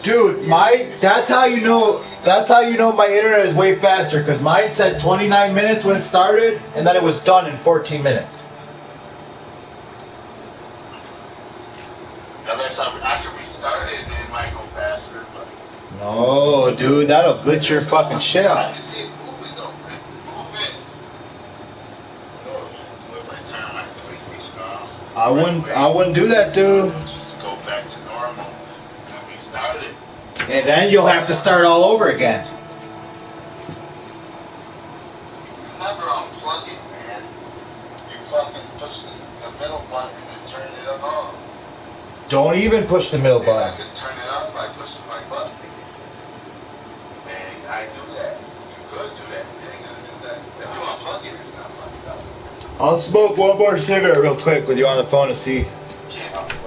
Dude, that's how you know my internet is way faster, because mine said 29 minutes when it started, and then it was done in 14 minutes. Unless after we started, it might go faster. But No, dude, that'll glitch your fucking shit I out. can see it moving though. It's moving. I wouldn't do that, dude. Just go back to normal. When we started. And then you'll have to start all over again. You never unplug it, man. You fucking push the middle button and turn it off. Don't even push the middle I button. could turn it up by pushing my button. And I do that. You could do that. You ain't gonna do that. If you unplug it, it's not plugged up. I'll smoke one more cigarette real quick with you on the phone to see. You can't unplug it.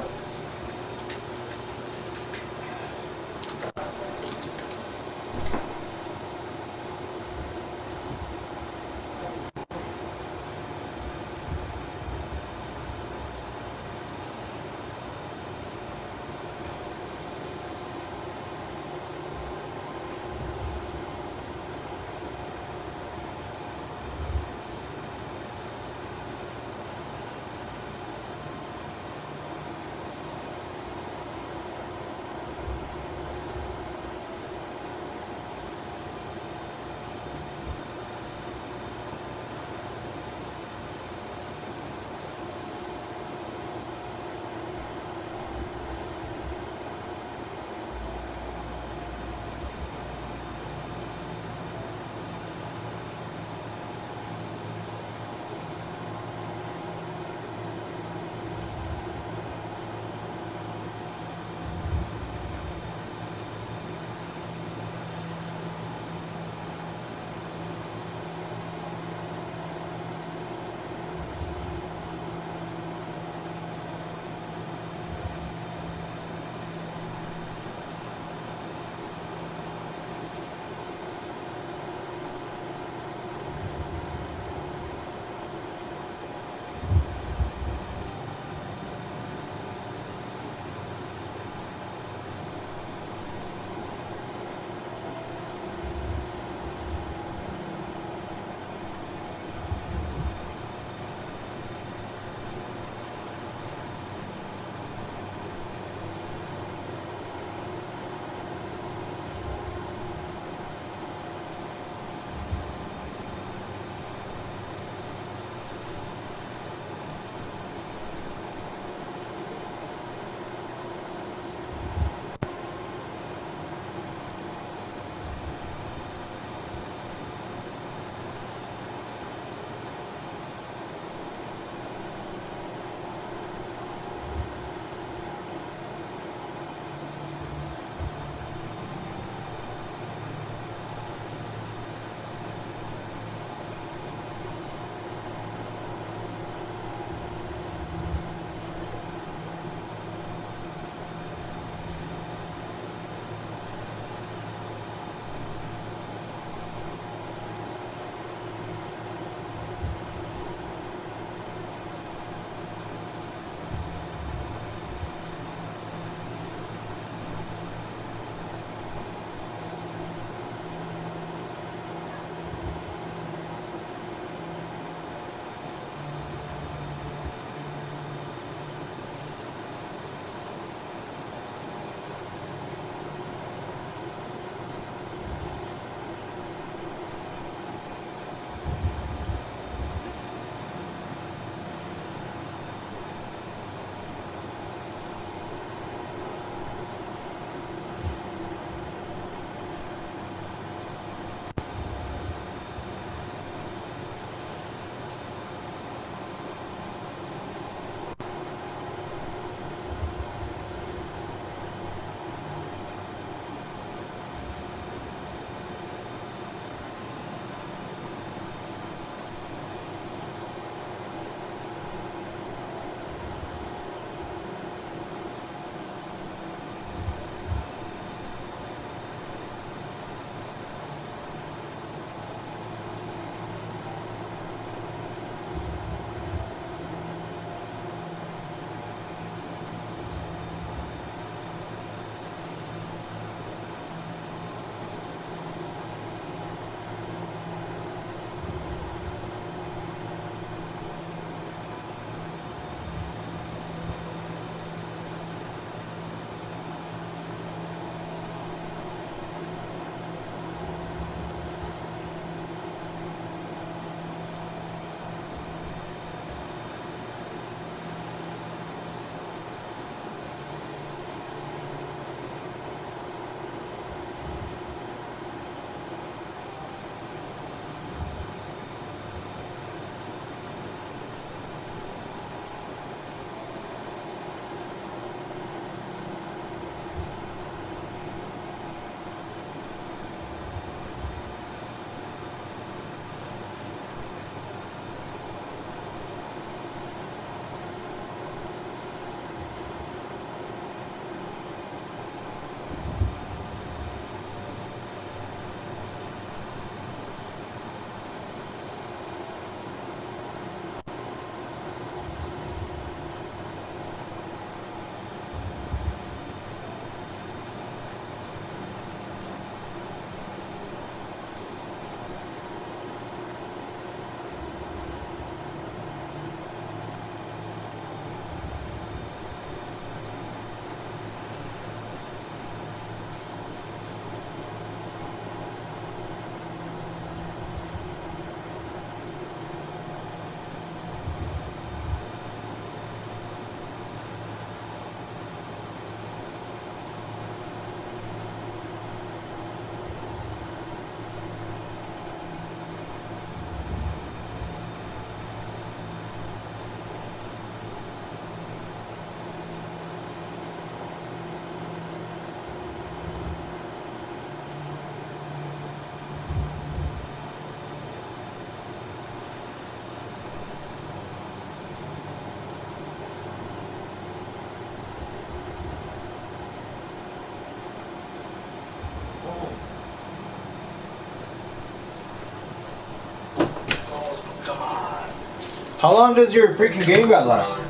How long does your freaking game got left?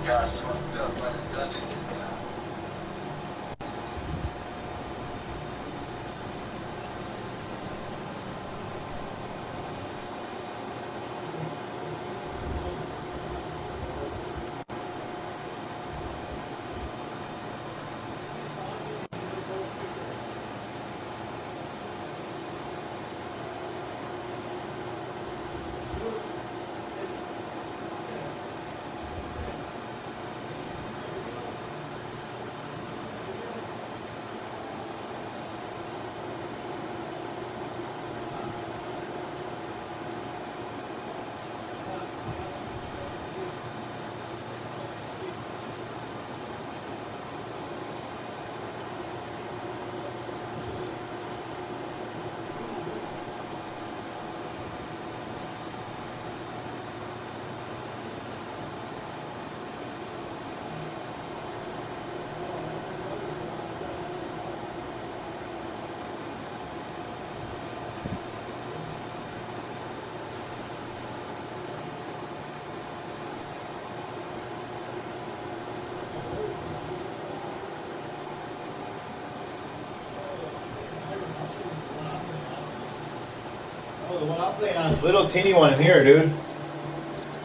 Oh, the one I'm playing on is little teeny one in here, dude.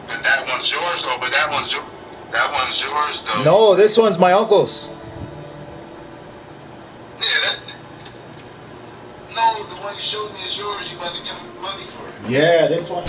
But that one's yours, though. But that one's yours, though. No, this one's my uncle's. Yeah, no, the one you showed me is yours. You about to give him money for it. Yeah, this one.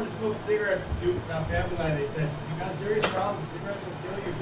wanted to smoke cigarettes, Duke, South Family Line. They said, you got serious problems. Cigarettes will kill you.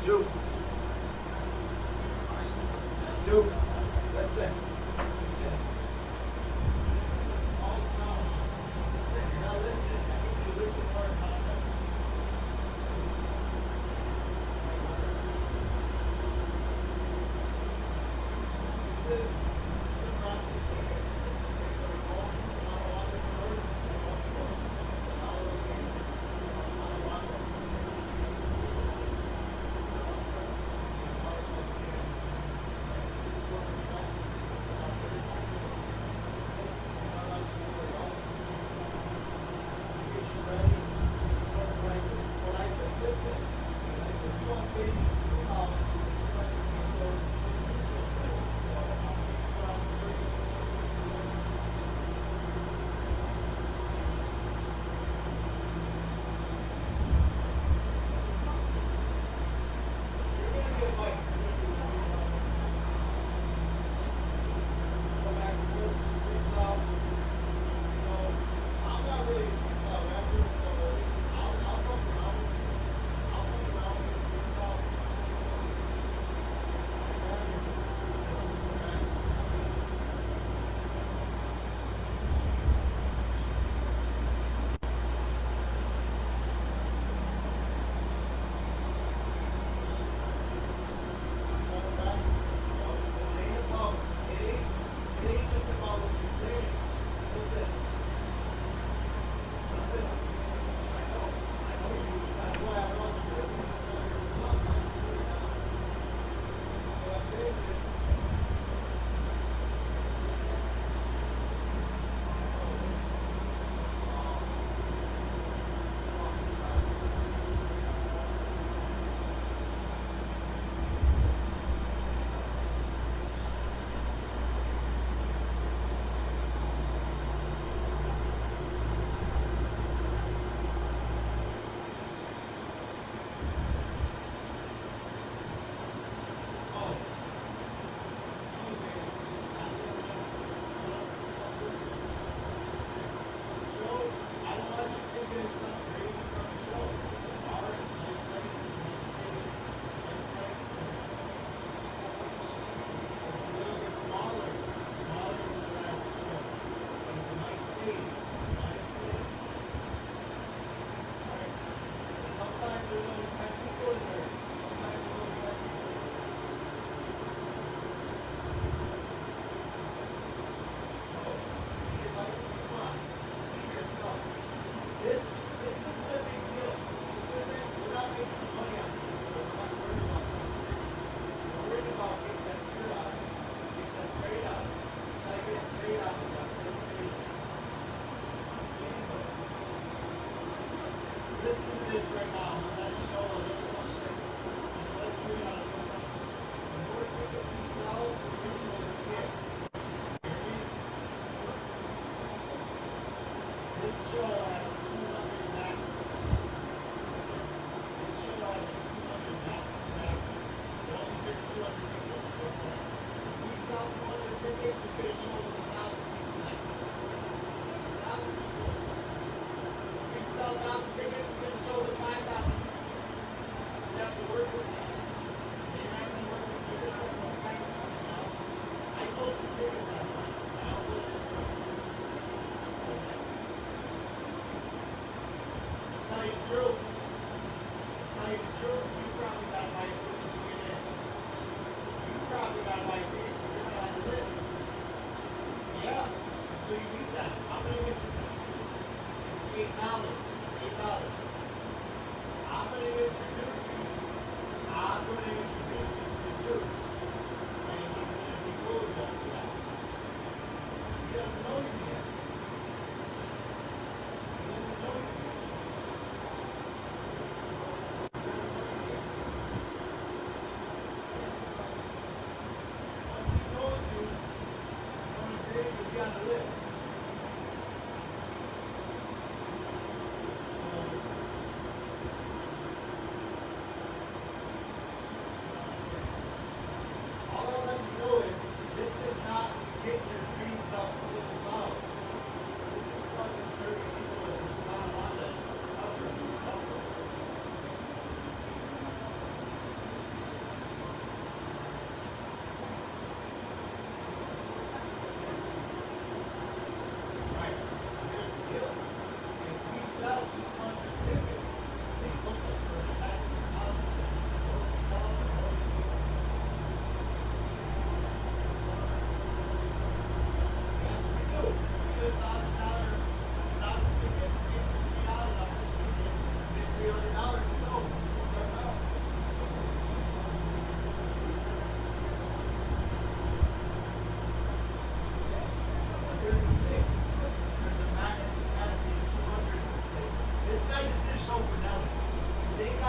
Dukes. Dukes. Listen. Listen. Listen all the time. Listen. You're not listening. I need you to listen more in context. This is the practice game. Okay, so we're going from Tonawanda Court to North Court. So now we're looking from Tonawanda.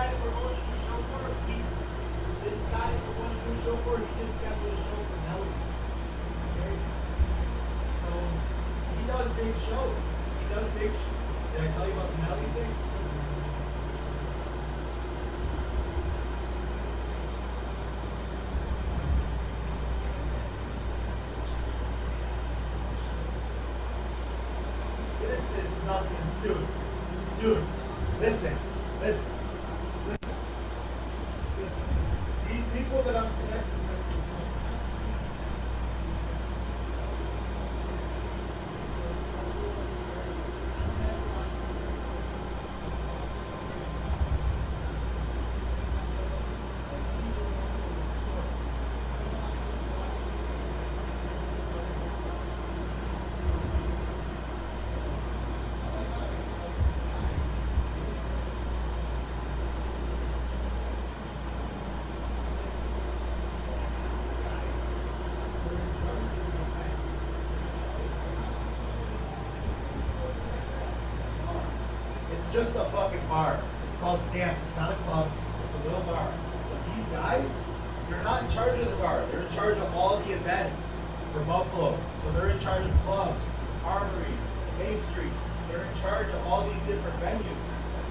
guy that we're going to do a show for, this guy that we're going to do a show for, he just scheduled a show for Nelly. Okay? So, he does big shows. He does big Did I tell you about the Nelly thing? This is nothing, dude, listen, listen. These people that I'm connected with, it's just a fucking bar. It's called Stamps. It's not a club. It's a little bar. But these guys, they're not in charge of the bar. They're in charge of all the events for Buffalo. So they're in charge of clubs, armories, Main Street. They're in charge of all these different venues.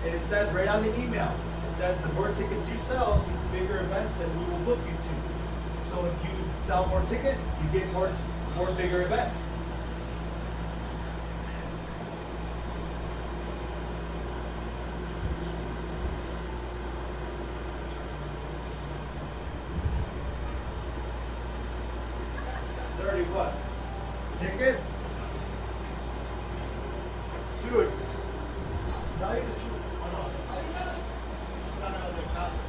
And it says right on the email, it says the more tickets you sell, bigger events that we will book you to. So if you sell more tickets, you get more bigger events. What? Tickets? Dude, tell you the truth. Oh no. It's not another concert.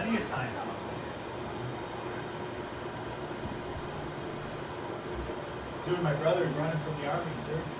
plenty of time now. Dude, my brother's running from the army in Turkey.